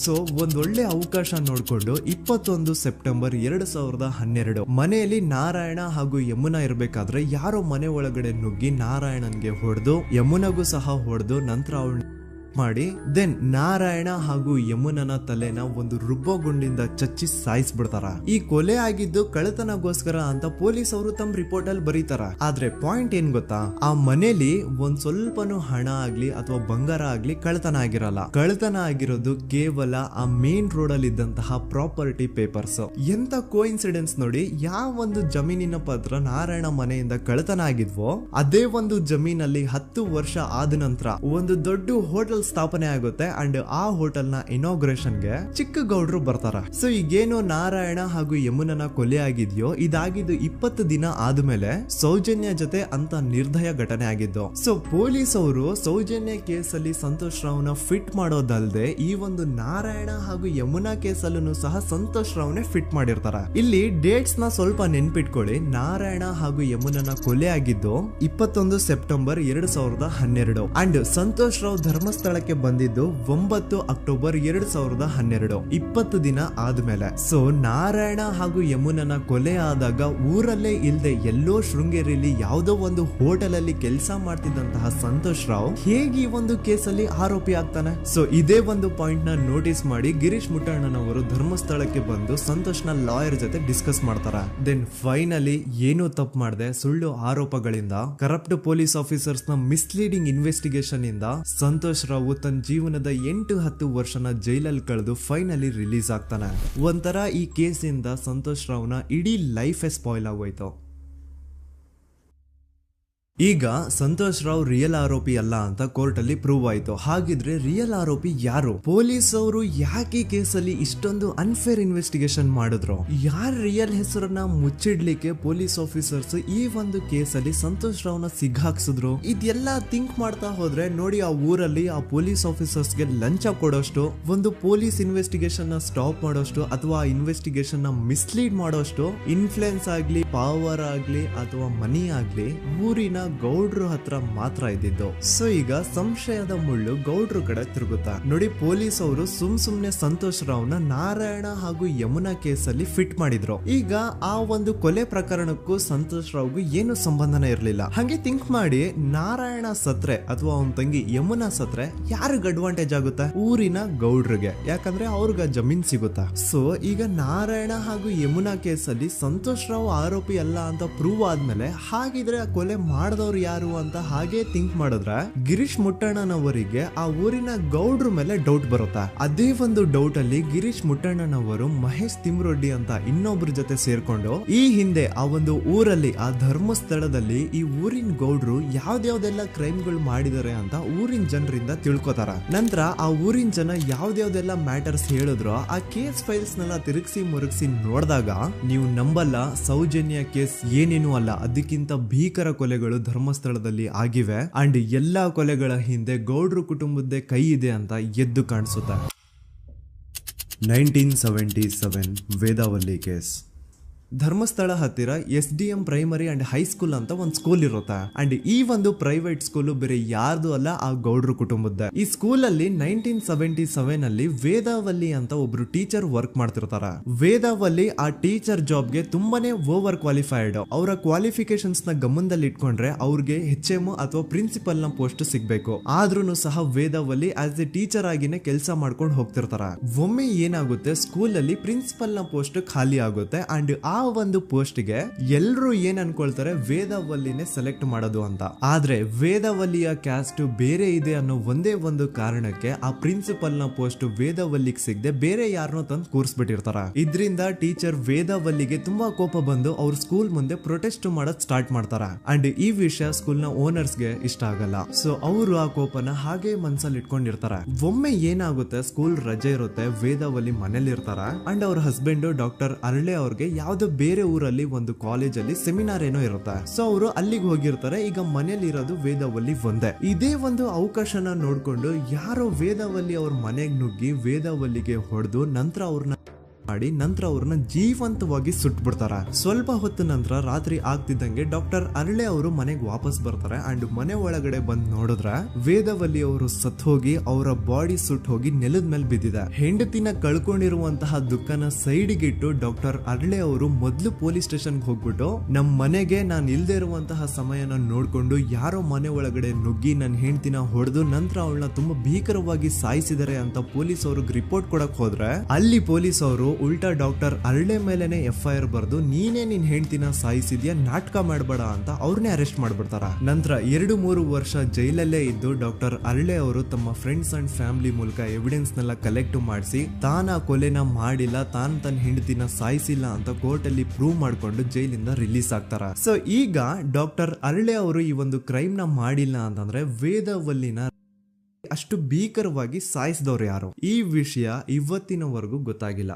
ಸೊ ಒಂದೊಳ್ಳೆ ಅವಕಾಶ ನೋಡ್ಕೊಂಡು 21 ಸೆಪ್ಟೆಂಬರ್ 2012 ಮನೆಯಲ್ಲಿ ನಾರಾಯಣ ಹಾಗೂ ಯಮುನಾ ಇರ್ಬೇಕಾದ್ರೆ ಯಾರೋ ಮನೆ ಒಳಗಡೆ ನುಗ್ಗಿ ನಾರಾಯಣನ್ಗೆ ಹೊಡೆದು ಯಮುನಾಗೂ ಸಹ ಹೊಡೆದು ನಂತರ ಅವಳು ಮಾಡಿ ದೆನ್ ನಾರಾಯಣ ಹಾಗೂ ಯಮುನನ ತಲೆನ ಒಂದು ರುಬ್ಬಗುಂಡಿಂದ ಚಚ್ಚಿ ಸಾಯಿಸ್ಬಿಡ್ತಾರ. ಈ ಕೊಲೆ ಆಗಿದ್ದು ಕಳ್ಳತನಗೋಸ್ಕರ ಅಂತ ಪೊಲೀಸ್ ಅವರು ತಮ್ಮ ರಿಪೋರ್ಟ್ ಅಲ್ಲಿ ಬರೀತಾರ. ಆದ್ರೆ ಪಾಯಿಂಟ್ ಏನ್ ಗೊತ್ತಾ, ಆ ಮನೇಲಿ ಒಂದ್ ಸ್ವಲ್ಪನೂ ಹಣ ಆಗ್ಲಿ ಅಥವಾ ಬಂಗಾರ ಆಗ್ಲಿ ಕಳ್ಳತನ ಆಗಿರಲ್ಲ. ಕಳ್ಳತನ ಆಗಿರೋದು ಕೇವಲ ಆ ಮೇನ್ ರೋಡ್ ಅಲ್ಲಿ ಇದ್ದಂತಹ ಪ್ರಾಪರ್ಟಿ ಪೇಪರ್ಸ್. ಎಂತ ಕೋಇನ್ಸಿಡೆನ್ಸ್ ನೋಡಿ, ಯಾವ ಒಂದು ಜಮೀನಿನ ಪತ್ರ ನಾರಾಯಣ ಮನೆಯಿಂದ ಕಳ್ಳತನ ಆಗಿದ್ವೋ ಅದೇ ಒಂದು ಜಮೀನಲ್ಲಿ 10 ವರ್ಷ ಆದ ನಂತರ ಒಂದು ದೊಡ್ಡ ಹೋಟೆಲ್ ಸ್ಥಾಪನೆ ಆಗುತ್ತೆ ಅಂಡ್ ಆ ಹೋಟೆಲ್ ನ ಇನಾಗ್ರೇಷನ್ ಗೆ ಚಿಕ್ಕ ಗೌಡ್ರು ಬರ್ತಾರ. ಸೊ ಈಗೇನು ನಾರಾಯಣ ಹಾಗೂ ಯಮುನನ ಕೊಲೆ ಆಗಿದ್ಯೋ ಇದಾಗಿದ್ದು 20 ದಿನ ಆದ್ಮೇಲೆ ಸೌಜನ್ಯ ಜೊತೆ ಅಂತ ನಿರ್ದಯ ಘಟನೆ ಆಗಿದ್ದು. ಸೊ ಪೊಲೀಸ್ ಅವರು ಸೌಜನ್ಯ ಕೇಸಲ್ಲಿ ಸಂತೋಷ್ ರಾವ್ನ ಫಿಟ್ ಮಾಡೋದಲ್ದೆ ಈ ಒಂದು ನಾರಾಯಣ ಹಾಗೂ ಯಮುನಾ ಕೇಸಲ್ಲೂ ಸಹ ಸಂತೋಷ್ ರಾವ್ನೆ ಫಿಟ್ ಮಾಡಿರ್ತಾರ. ಇಲ್ಲಿ ಡೇಟ್ಸ್ ನ ಸ್ವಲ್ಪ ನೆನ್ಪಿಟ್ಕೊಳ್ಳಿ. ನಾರಾಯಣ ಹಾಗೂ ಯಮುನನ ಕೊಲೆ ಆಗಿದ್ದು 21 ಸೆಪ್ಟೆಂಬರ್ 2012 ಅಂಡ್ ಸಂತೋಷ್ ರಾವ್ ಧರ್ಮಸ್ಥಳ ಬಂದಿದ್ದು 9 ಅಕ್ಟೋಬರ್ 2012, 20 ದಿನ ಆದ್ಮೇಲೆ. ಸೊ ನಾರಾಯಣ ಹಾಗೂ ಯಮುನನ ಕೊಲೆ ಆದಾಗ ಊರಲ್ಲೇ ಇಲ್ದೆ ಎಲ್ಲೋ ಶೃಂಗೇರಿಯಲ್ಲಿ ಯಾವುದೋ ಒಂದು ಹೋಟೆಲ್ ಅಲ್ಲಿ ಕೆಲಸ ಮಾಡ್ತಿದ್ದಂತಹ ಸಂತೋಷ್ ರಾವ್ ಹೇಗೆ ಈ ಒಂದು ಕೇಸಲ್ಲಿ ಆರೋಪಿ ಆಗ್ತಾನೆ? ಸೊ ಇದೇ ಒಂದು ಪಾಯಿಂಟ್ ನ ನೋಟಿಸ್ ಮಾಡಿ ಗಿರೀಶ್ ಮುಟ್ಟಣ್ಣನವರು ಧರ್ಮಸ್ಥಳಕ್ಕೆ ಬಂದು ಸಂತೋಷ್ ನ ಲಾಯರ್ ಜೊತೆ ಡಿಸ್ಕಸ್ ಮಾಡ್ತಾರ. ದೆನ್ ಫೈನಲಿ ಏನೋ ತಪ್ಪು ಮಾಡದೆ ಸುಳ್ಳು ಆರೋಪಗಳಿಂದ ಕರಪ್ಟ್ ಪೊಲೀಸ್ ಆಫೀಸರ್ಸ್ ನ ಮಿಸ್ಲೀಡಿಂಗ್ ಇನ್ವೆಸ್ಟಿಗೇಷನ್ ಇಂದ ಸಂತೋಷ್ ರಾವ್ ತನ್ನ ಜೀವನದ 8-10 ವರ್ಷನ ಜೈಲಲ್ಲಿ ಕಳೆದು ಫೈನಲಿ ರಿಲೀಸ್ ಆಗ್ತಾನೆ. ಒಂಥರ ಈ ಕೇಸಿಂದ ಸಂತೋಷ್ ರಾವ್ನ ಇಡೀ ಲೈಫ್ ಸ್ಪಾಯ್ಲ್ ಆಗೋಯ್ತು. ಈಗ ಸಂತೋಷ್ ರಾವ್ ರಿಯಲ್ ಆರೋಪಿ ಅಲ್ಲ ಅಂತ ಕೋರ್ಟ್ ಅಲ್ಲಿ ಪ್ರೂವ್ ಆಯ್ತು. ಹಾಗಿದ್ರೆ ರಿಯಲ್ ಆರೋಪಿ ಯಾರು? ಪೊಲೀಸ್ ಅವರು ಯಾಕೆ ಕೇಸಲ್ಲಿ ಇಷ್ಟೊಂದು ಅನ್ಫೇರ್ ಇನ್ವೆಸ್ಟಿಗೇಷನ್ ಮಾಡಿದ್ರು? ಯಾರ ರಿಯಲ್ ಹೆಸರನ್ನ ಮುಚ್ಚಿಡ್ಲಿಕ್ಕೆ ಪೊಲೀಸ್ ಆಫೀಸರ್ಸ್ ಈ ಒಂದು ಕೇಸಲ್ಲಿ ಸಂತೋಷ್ ರಾವ್ನ ಸಿಗ್ಹಾಕ್ಸಿದ್ರು? ಇದೆಲ್ಲ ಥಿಂಕ್ ಮಾಡ್ತಾ ಹೋದ್ರೆ ನೋಡಿ ಆ ಊರಲ್ಲಿ ಆ ಪೊಲೀಸ್ ಆಫೀಸರ್ಸ್ಗೆ ಲಂಚ ಕೊಡೋಷ್ಟು, ಒಂದು ಪೊಲೀಸ್ ಇನ್ವೆಸ್ಟಿಗೇಷನ್ ನ ಸ್ಟಾಪ್ ಮಾಡೋಷ್ಟು ಅಥವಾ ಆ ಇನ್ವೆಸ್ಟಿಗೇಷನ್ ನ ಮಿಸ್ಲೀಡ್ ಮಾಡೋಷ್ಟು ಇನ್ಫ್ಲುಯೆನ್ಸ್ ಆಗ್ಲಿ, ಪವರ್ ಆಗ್ಲಿ ಅಥವಾ ಮನಿ ಆಗ್ಲಿ ಊರಿನ ಗೌಡ್ರು ಹತ್ರ ಮಾತ್ರ ಇದ್ದಿದ್ದು. ಸೊ ಈಗ ಸಂಶಯದ ಮುಳ್ಳು ಗೌಡ್ರು ಕಡೆ ತಿರುಗುತ್ತಾ ನೋಡಿ. ಪೊಲೀಸ್ ಅವರು ಸುಮ್ನೆ ಸಂತೋಷ್ ರಾವ್ನ ನಾರಾಯಣ ಹಾಗೂ ಯಮುನಾ ಕೇಸಲ್ಲಿ ಫಿಟ್ ಮಾಡಿದ್ರು. ಈಗ ಆ ಒಂದು ಕೊಲೆ ಪ್ರಕರಣಕ್ಕೂ ಸಂತೋಷ್ ರಾವ್ಗೂ ಏನು ಸಂಬಂಧನೇ ಇರ್ಲಿಲ್ಲ. ಹಂಗೆ ಥಿಂಕ್ ಮಾಡಿ ನಾರಾಯಣ ಸತ್ರೆ ಅಥವಾ ಅವನ ತಂಗಿ ಯಮುನಾ ಸತ್ರೆ ಯಾರಿಗ ಅಡ್ವಾಂಟೇಜ್ ಆಗುತ್ತೆ? ಊರಿನ ಗೌಡ್ರಿಗೆ, ಯಾಕಂದ್ರೆ ಅವ್ರಿಗ ಜಮೀನ್ ಸಿಗುತ್ತಾ. ಸೊ ಈಗ ನಾರಾಯಣ ಹಾಗೂ ಯಮುನಾ ಕೇಸಲ್ಲಿ ಸಂತೋಷ್ ರಾವ್ ಆರೋಪಿ ಅಲ್ಲ ಅಂತ ಪ್ರೂವ್ ಆದ್ಮೇಲೆ ಹಾಗಿದ್ರೆ ಆ ಕೊಲೆ ಮಾಡ್ದವ್ರು ಯಾರು ಅಂತ ಹಾಗೆ ಥಿಂಕ್ ಮಾಡಿದ್ರೆ ಗಿರೀಶ್ ಮುಟ್ಟಣ್ಣನವರಿಗೆ ಆ ಊರಿನ ಗೌಡ್ರ ಮೇಲೆ ಡೌಟ್ ಬರುತ್ತೆ. ಅದೇ ಒಂದು ಡೌಟ್ ಅಲ್ಲಿ ಗಿರೀಶ್ ಮುಟ್ಟಣ್ಣನವರು ಮಹೇಶ್ ತಿಮ್ರೊಡ್ಡಿ ಅಂತ ಇನ್ನೊಬ್ರ ಜೊತೆ ಸೇರ್ಕೊಂಡು ಈ ಹಿಂದೆ ಆ ಒಂದು ಊರಲ್ಲಿ ಆ ಧರ್ಮಸ್ಥಳದಲ್ಲಿ ಈ ಊರಿನ ಗೌಡ್ರು ಯಾವ್ದಾವ್ದೆಲ್ಲ ಕ್ರೈಮ್ಗಳು ಮಾಡಿದಾರೆ ಅಂತ ಊರಿನ ಜನರಿಂದ ತಿಳ್ಕೊತಾರ. ನಂತರ ಆ ಊರಿನ ಜನ ಯಾವ್ದಾವ್ದೆಲ್ಲ ಮ್ಯಾಟರ್ಸ್ ಹೇಳಿದ್ರು ಆ ಕೇಸ್ ಫೈಲ್ಸ್ ನೆಲ್ಲ ತಿರುಗಿಸಿ ಮುರುಗಿಸಿ ನೋಡಿದಾಗ ನೀವು ನಂಬಲ್ಲ, ಸೌಜನ್ಯ ಕೇಸ್ ಏನೇನು ಅಲ್ಲ, ಅದಕ್ಕಿಂತ ಭೀಕರ ಕೊಲೆಗಳು ಧರ್ಮಸ್ಥಳದಲ್ಲಿ ಆಗಿವೆ ಅಂಡ್ ಎಲ್ಲಾ ಕೊಲೆಗಳ ಹಿಂದೆ ಗೌಡ್ರು ಕುಟುಂಬದ್ದೇ ಕೈ ಇದೆ ಅಂತ ಎದ್ದು ಕಾಣಿಸುತ್ತೆ. 1977 ವೇದಾವಲ್ಲಿ ಕೇಸ್. ಧರ್ಮಸ್ಥಳ ಹತ್ತಿರ SDM ಪ್ರೈಮರಿ ಅಂಡ್ ಹೈಸ್ಕೂಲ್ ಅಂತ ಒಂದು ಸ್ಕೂಲ್ ಇರುತ್ತೆ. ಅಂಡ್ ಈ ಒಂದು ಪ್ರೈವೇಟ್ ಸ್ಕೂಲ್ ಬೇರೆ ಯಾರ್ದು ಅಲ್ಲ, ಆ ಗೌಡ್ರು ಕುಟುಂಬದ. ಈ ಸ್ಕೂಲ್ ಅಲ್ಲಿ 1977 ಅಲ್ಲಿ ವೇದಾವಲ್ಲಿ ಅಂತ ಒಬ್ರು ಟೀಚರ್ ವರ್ಕ್ ಮಾಡ್ತಿರ್ತಾರ. ವೇದಾವಲ್ಲಿ ಆ ಟೀಚರ್ ಜಾಬ್ಗೆ ತುಂಬಾನೇ ಓವರ್ ಕ್ವಾಲಿಫೈಡ್. ಅವರ ಕ್ವಾಲಿಫಿಕೇಶನ್ಸ್ ನ ಗಮನದಲ್ಲಿ ಇಟ್ಕೊಂಡ್ರೆ ಅವ್ರಿಗೆ HM ಅಥವಾ ಪ್ರಿನ್ಸಿಪಲ್ ನ ಪೋಸ್ಟ್ ಸಿಗ್ಬೇಕು. ಆದ್ರೂ ಸಹ ವೇದಾವಲ್ಲಿ ಆಸ್ ಎ ಟೀಚರ್ ಆಗಿನೇ ಕೆಲಸ ಮಾಡ್ಕೊಂಡು ಹೋಗ್ತಿರ್ತಾರ. ಒಮ್ಮೆ ಏನಾಗುತ್ತೆ, ಸ್ಕೂಲ್ ಅಲ್ಲಿ ಪ್ರಿನ್ಸಿಪಲ್ ನ ಪೋಸ್ಟ್ ಖಾಲಿ ಆಗುತ್ತೆ ಅಂಡ್ ಆ ಒಂದು ಪೋಸ್ಟ್ ಗೆ ಎಲ್ರು ಏನ್ ಅನ್ಕೊಳ್ತಾರೆ, ವೇದಾವಲ್ಲಿನೇ ಸೆಲೆಕ್ಟ್ ಮಾಡೋದು ಅಂತ. ಆದ್ರೆ ವೇದಾವಲ್ಲಿಯ ಕ್ಯಾಸ್ಟ್ ಬೇರೆ ಇದೆ ಅನ್ನೋ ಒಂದೇ ಒಂದು ಕಾರಣಕ್ಕೆ ಆ ಪ್ರಿನ್ಸಿಪಲ್ ನ ಪೋಸ್ಟ್ ವೇದಾವಲ್ಲಿಗೆ ಸಿಗದೆ ಬೇರೆ ಯಾರನ್ನೋ ತಂದು ಕೂರಿಸ್ಬಿಟ್ಟಿರ್ತಾರ. ಇದರಿಂದ ಟೀಚರ್ ವೇದಾವಲ್ಲಿಗೆ ತುಂಬಾ ಕೋಪ ಬಂದು ಅವ್ರ ಸ್ಕೂಲ್ ಮುಂದೆ ಪ್ರೊಟೆಸ್ಟ್ ಮಾಡೋದ್ ಸ್ಟಾರ್ಟ್ ಮಾಡ್ತಾರ. ಅಂಡ್ ಈ ವಿಷಯ ಸ್ಕೂಲ್ ನ ಓನರ್ಸ್ ಗೆ ಇಷ್ಟ ಆಗಲ್ಲ. ಸೊ ಅವರು ಆ ಕೋಪನ ಹಾಗೆ ಮನ್ಸಲ್ಲಿ ಇಟ್ಕೊಂಡಿರ್ತಾರ. ಒಮ್ಮೆ ಏನಾಗುತ್ತೆ, ಸ್ಕೂಲ್ ರಜೆ ಇರುತ್ತೆ, ವೇದಾವಲ್ಲಿ ಮನೇಲಿ ಇರ್ತಾರ ಅಂಡ್ ಅವ್ರ ಹಸ್ಬೆಂಡ್ ಡಾಕ್ಟರ್ ಅರಳೆ ಅವ್ರಿಗೆ ಯಾವ್ದೋ ಬೇರೆ ಊರಲ್ಲಿ ಒಂದು ಕಾಲೇಜ್ ಅಲ್ಲಿ ಸೆಮಿನಾರ್ ಏನೋ ಇರುತ್ತೆ. ಸೊ ಅವರು ಅಲ್ಲಿಗೆ ಹೋಗಿರ್ತಾರೆ. ಈಗ ಮನೇಲಿ ಇರೋದು ವೇದಾವಲ್ಲಿ ಒಂದೇ. ಇದೇ ಒಂದು ಅವಕಾಶನ ನೋಡ್ಕೊಂಡು ಯಾರೋ ವೇದಾವಲ್ಲಿ ಅವ್ರ ಮನೆಗೆ ನುಗ್ಗಿ ವೇದಾವಲ್ಲಿಗೆ ಹೊಡೆದು ನಂತರ ಅವ್ರನ್ನ ಜೀವಂತವಾಗಿ ಸುಟ್ಬಿಡ್ತಾರ. ಸ್ವಲ್ಪ ಹೊತ್ತು ನಂತರ ರಾತ್ರಿ ಆಗ್ತಿದ್ದಂಗೆ ಡಾಕ್ಟರ್ ಅರಳೆ ಅವರು ಮನೆಗೆ ವಾಪಸ್ ಬರ್ತಾರೆ ಅಂಡ್ ಮನೆ ಒಳಗಡೆ ಬಂದ್ ನೋಡಿದ್ರೆ ವೇದಾವಲ್ಲಿ ಅವರು ಸತ್ ಹೋಗಿ ಅವರ ಬಾಡಿ ಸುಟ್ ಹೋಗಿ ನೆಲದ ಮೇಲೆ ಬಿದ್ದಿದೆ. ಹೆಂಡತಿನ ಕಳ್ಕೊಂಡಿರುವಂತಹ ದುಃಖನ ಸೈಡ್ಗೆ ಇಟ್ಟು ಡಾಕ್ಟರ್ ಅರಳೆ ಅವರು ಮೊದ್ಲು ಪೊಲೀಸ್ ಸ್ಟೇಷನ್ ಹೋಗ್ಬಿಟ್ಟು ನಮ್ ಮನೆಗೆ ನಾನು ಇಲ್ದೇ ಇರುವಂತಹ ಸಮಯನ ನೋಡ್ಕೊಂಡು ಯಾರೋ ಮನೆ ಒಳಗಡೆ ನುಗ್ಗಿ ನನ್ನ ಹೆಂಡತಿನ ಹೊಡೆದು ನಂತರ ಅವಳನ್ನ ತುಂಬಾ ಭೀಕರವಾಗಿ ಸಾಯಿಸಿದರೆ ಅಂತ ಪೊಲೀಸ್ ಅವ್ರಿಗೆ ರಿಪೋರ್ಟ್ ಕೊಡಕ್ ಹೋದ್ರೆ ಅಲ್ಲಿ ಪೊಲೀಸ್ ಅವರು ಉಲ್ಟಾ ಡಾಕ್ಟರ್ ಅರಳೆ ಮೇಲೆನೆ FIR ಬರ್ದು ನೀನೇ ನಿನ್ ಹೆಂಡತಿನ ಸಾಯಿಸಿದ್ಯಾ, ನಾಟಕ ಮಾಡಬೇಡ ಅಂತ ಅವ್ರನ್ನೇ ಅರೆಸ್ಟ್ ಮಾಡ್ಬಿಡ್ತಾರ. ನಂತರ 2-3 ವರ್ಷ ಜೈಲಲ್ಲೇ ಇದ್ದು ಡಾಕ್ಟರ್ ಅರಳೆ ಅವರು ತಮ್ಮ ಫ್ರೆಂಡ್ಸ್ ಅಂಡ್ ಫ್ಯಾಮಿಲಿ ಮೂಲಕ ಎವಿಡೆನ್ಸ್ ನೆಲ್ಲ ಕಲೆಕ್ಟ್ ಮಾಡಿಸಿ ತಾನ ಕೊಲೆನ ಮಾಡಿಲ್ಲ, ತನ್ನ ಹೆಂಡತಿನ ಸಾಯಿಸಿಲ್ಲ ಅಂತ ಕೋರ್ಟ್ ಅಲ್ಲಿ ಪ್ರೂವ್ ಮಾಡ್ಕೊಂಡು ಜೈಲಿಂದ ರಿಲೀಸ್ ಆಗ್ತಾರ. ಸೊ ಈಗ ಡಾಕ್ಟರ್ ಅರಳೆ ಅವರು ಈ ಒಂದು ಕ್ರೈಮ್ ನ ಮಾಡಿಲ್ಲ ಅಂತಂದ್ರೆ ವೇದಾವಲ್ಲಿನ ಅಷ್ಟು ಭೀಕರವಾಗಿ ಸಾಯಿಸಿದವ್ರು ಯಾರು, ಈ ವಿಷಯ ಇವತ್ತಿನವರೆಗೂ ಗೊತ್ತಾಗಿಲ್ಲ.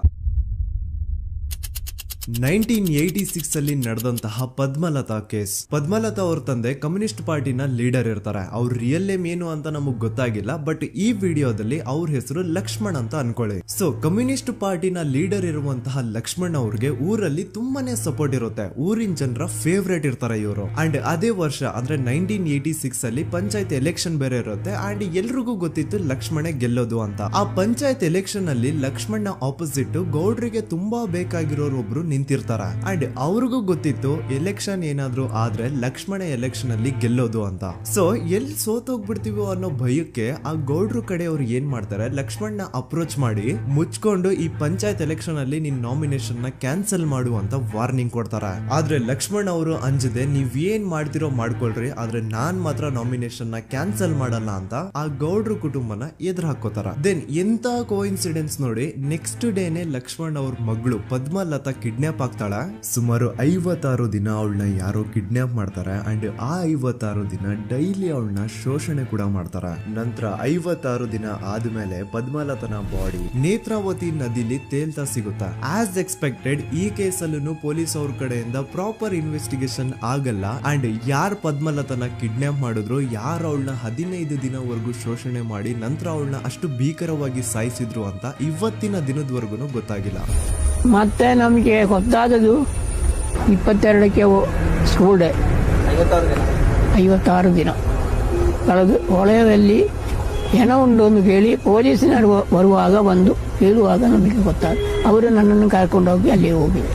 1986 ಅಲ್ಲಿ ನಡೆದಂತಹ ಪದ್ಮಲತಾ ಕೇಸ್. ಪದ್ಮಲತಾ ಅವ್ರ ತಂದೆ ಕಮ್ಯುನಿಸ್ಟ್ ಪಾರ್ಟಿನ ಲೀಡರ್ ಇರ್ತಾರೆ. ಅವ್ರ ರಿಯಲ್ ನೇಮ್ ಏನು ಅಂತ ನಮಗ್ ಗೊತ್ತಾಗಿಲ್ಲ, ಬಟ್ ಈ ವಿಡಿಯೋದಲ್ಲಿ ಅವ್ರ ಹೆಸರು ಲಕ್ಷ್ಮಣ್ ಅಂತ ಅನ್ಕೊಳ್ಳಿ. ಸೊ ಕಮ್ಯುನಿಸ್ಟ್ ಪಾರ್ಟಿನ ಲೀಡರ್ ಇರುವಂತಹ ಲಕ್ಷ್ಮಣ್ ಅವ್ರಿಗೆ ಊರಲ್ಲಿ ತುಂಬಾನೇ ಸಪೋರ್ಟ್ ಇರುತ್ತೆ. ಊರಿನ ಜನರ ಫೇವ್ರೇಟ್ ಇರ್ತಾರೆ ಇವರು. ಅಂಡ್ ಅದೇ ವರ್ಷ ಅಂದ್ರೆ 1986 ಅಲ್ಲಿ ಪಂಚಾಯತ್ ಎಲೆಕ್ಷನ್ ಬೇರೆ ಇರುತ್ತೆ ಅಂಡ್ ಎಲ್ರಿಗೂ ಗೊತ್ತಿತ್ತು ಲಕ್ಷ್ಮಣೆ ಗೆಲ್ಲೋದು ಅಂತ. ಆ ಪಂಚಾಯತ್ ಎಲೆಕ್ಷನ್ ಅಲ್ಲಿ ಲಕ್ಷ್ಮಣ್ ಆಪೋಸಿಟ್ ಗೌಡ್ರಿಗೆ ತುಂಬಾ ಬೇಕಾಗಿರೋರು ಒಬ್ರು ನಿಂತಿರ್ತಾರ ಅಂಡ್ ಅವ್ರಿಗೂ ಗೊತ್ತಿತ್ತು ಎಲೆಕ್ಷನ್ ಏನಾದ್ರು ಆದ್ರೆ ಲಕ್ಷ್ಮಣ ಎಲೆಕ್ಷನ್ ಅಲ್ಲಿ ಗೆಲ್ಲೋದು ಅಂತ. ಸೊ ಎಲ್ಲಿ ಸೋತೋಗ್ಬಿಡ್ತೀವೋ ಅನ್ನೋ ಭಯಕ್ಕೆ ಆ ಗೌಡ್ರು ಕಡೆ ಅವ್ರು ಏನ್ ಮಾಡ್ತಾರೆ, ಲಕ್ಷ್ಮಣ್ ಅಪ್ರೋಚ್ ಮಾಡಿ ಮುಚ್ಕೊಂಡು ಈ ಪಂಚಾಯತ್ ಎಲೆಕ್ಷನ್ ಅಲ್ಲಿ ನಿನ್ ನಾಮಿನೇಷನ್ ನ ಕ್ಯಾನ್ಸಲ್ ಮಾಡು ಅಂತ ವಾರ್ನಿಂಗ್ ಕೊಡ್ತಾರ. ಆದ್ರೆ ಲಕ್ಷ್ಮಣ್ ಅವರು ಅಂಜದೆ ನೀವ್ ಏನ್ ಮಾಡ್ತಿರೋ ಮಾಡ್ಕೊಳ್ರಿ, ಆದ್ರೆ ನಾನ್ ಮಾತ್ರ ನಾಮಿನೇಷನ್ ನ ಕ್ಯಾನ್ಸಲ್ ಮಾಡಲ್ಲ ಅಂತ ಆ ಗೌಡ್ರು ಕುಟುಂಬನ ಎದುರು ಹಾಕೋತಾರ. ದೆನ್ ಎಂತ ಕೋಇನ್ಸಿಡೆನ್ಸ್ ನೋಡಿ, ನೆಕ್ಸ್ಟ್ ಡೇನೆ ಲಕ್ಷ್ಮಣ್ ಅವ್ರ ಮಗಳು ಪದ್ಮಲತಾ ಕಿಡ್ನಾಪ್ ಆಗ್ತಾಳ. ಸುಮಾರು 56 ದಿನ ಅವಳನ್ನ ಯಾರೋ ಕಿಡ್ನಾಪ್ ಮಾಡ್ತಾರೆ ಅಂಡ್ ಆ 56 ದಿನ ಡೈಲಿ ಅವಳನ್ನ ಶೋಷಣೆ ಕೂಡ ಮಾಡ್ತಾರ. ನಂತರ 56 ದಿನ ಆದ್ಮೇಲೆ ಪದ್ಮಲತನ ಬಾಡಿ ನೇತ್ರಾವತಿ ನದಿಲಿ ತೇಲ್ತಾ ಸಿಗುತ್ತಾ. ಆಸ್ ಎಕ್ಸ್ಪೆಕ್ಟೆಡ್ ಈ ಕೇಸಲ್ಲೂ ಪೊಲೀಸ್ ಅವ್ರ ಕಡೆಯಿಂದ ಪ್ರಾಪರ್ ಇನ್ವೆಸ್ಟಿಗೇಷನ್ ಆಗಲ್ಲ ಅಂಡ್ ಯಾರ್ ಪದ್ಮಲತನ ಕಿಡ್ನಾಪ್ ಮಾಡಿದ್ರು, ಯಾರು ಅವಳನ್ನ 15 ದಿನವರೆಗೂ ಶೋಷಣೆ ಮಾಡಿ ನಂತರ ಅವಳನ್ನ ಅಷ್ಟು ಭೀಕರವಾಗಿ ಸಾಯಿಸಿದ್ರು ಅಂತ ಇವತ್ತಿನ ದಿನದವರೆಗೂ ಗೊತ್ತಾಗಿಲ್ಲ. ಮತ್ತೆ ನಮಗೆ ಗೊತ್ತಾದದು 22ಕ್ಕೆ ಸ್ಕೂಲ್ ಡೇ 56 ದಿನ ಕಳೆದು ಹೊಳೆಯಲ್ಲಿ ಏನೋ ಒಂದು ಕೇಳಿ ಪೊಲೀಸಿನವರು ಬರುವಾಗ ಬಂದು ಹೇಳುವಾಗ ನಮಗೆ ಗೊತ್ತಾದ. ಅವರು ನನ್ನನ್ನು ಕರ್ಕೊಂಡೋಗಿ ಅಲ್ಲಿ ಹೋಗಿದೆ.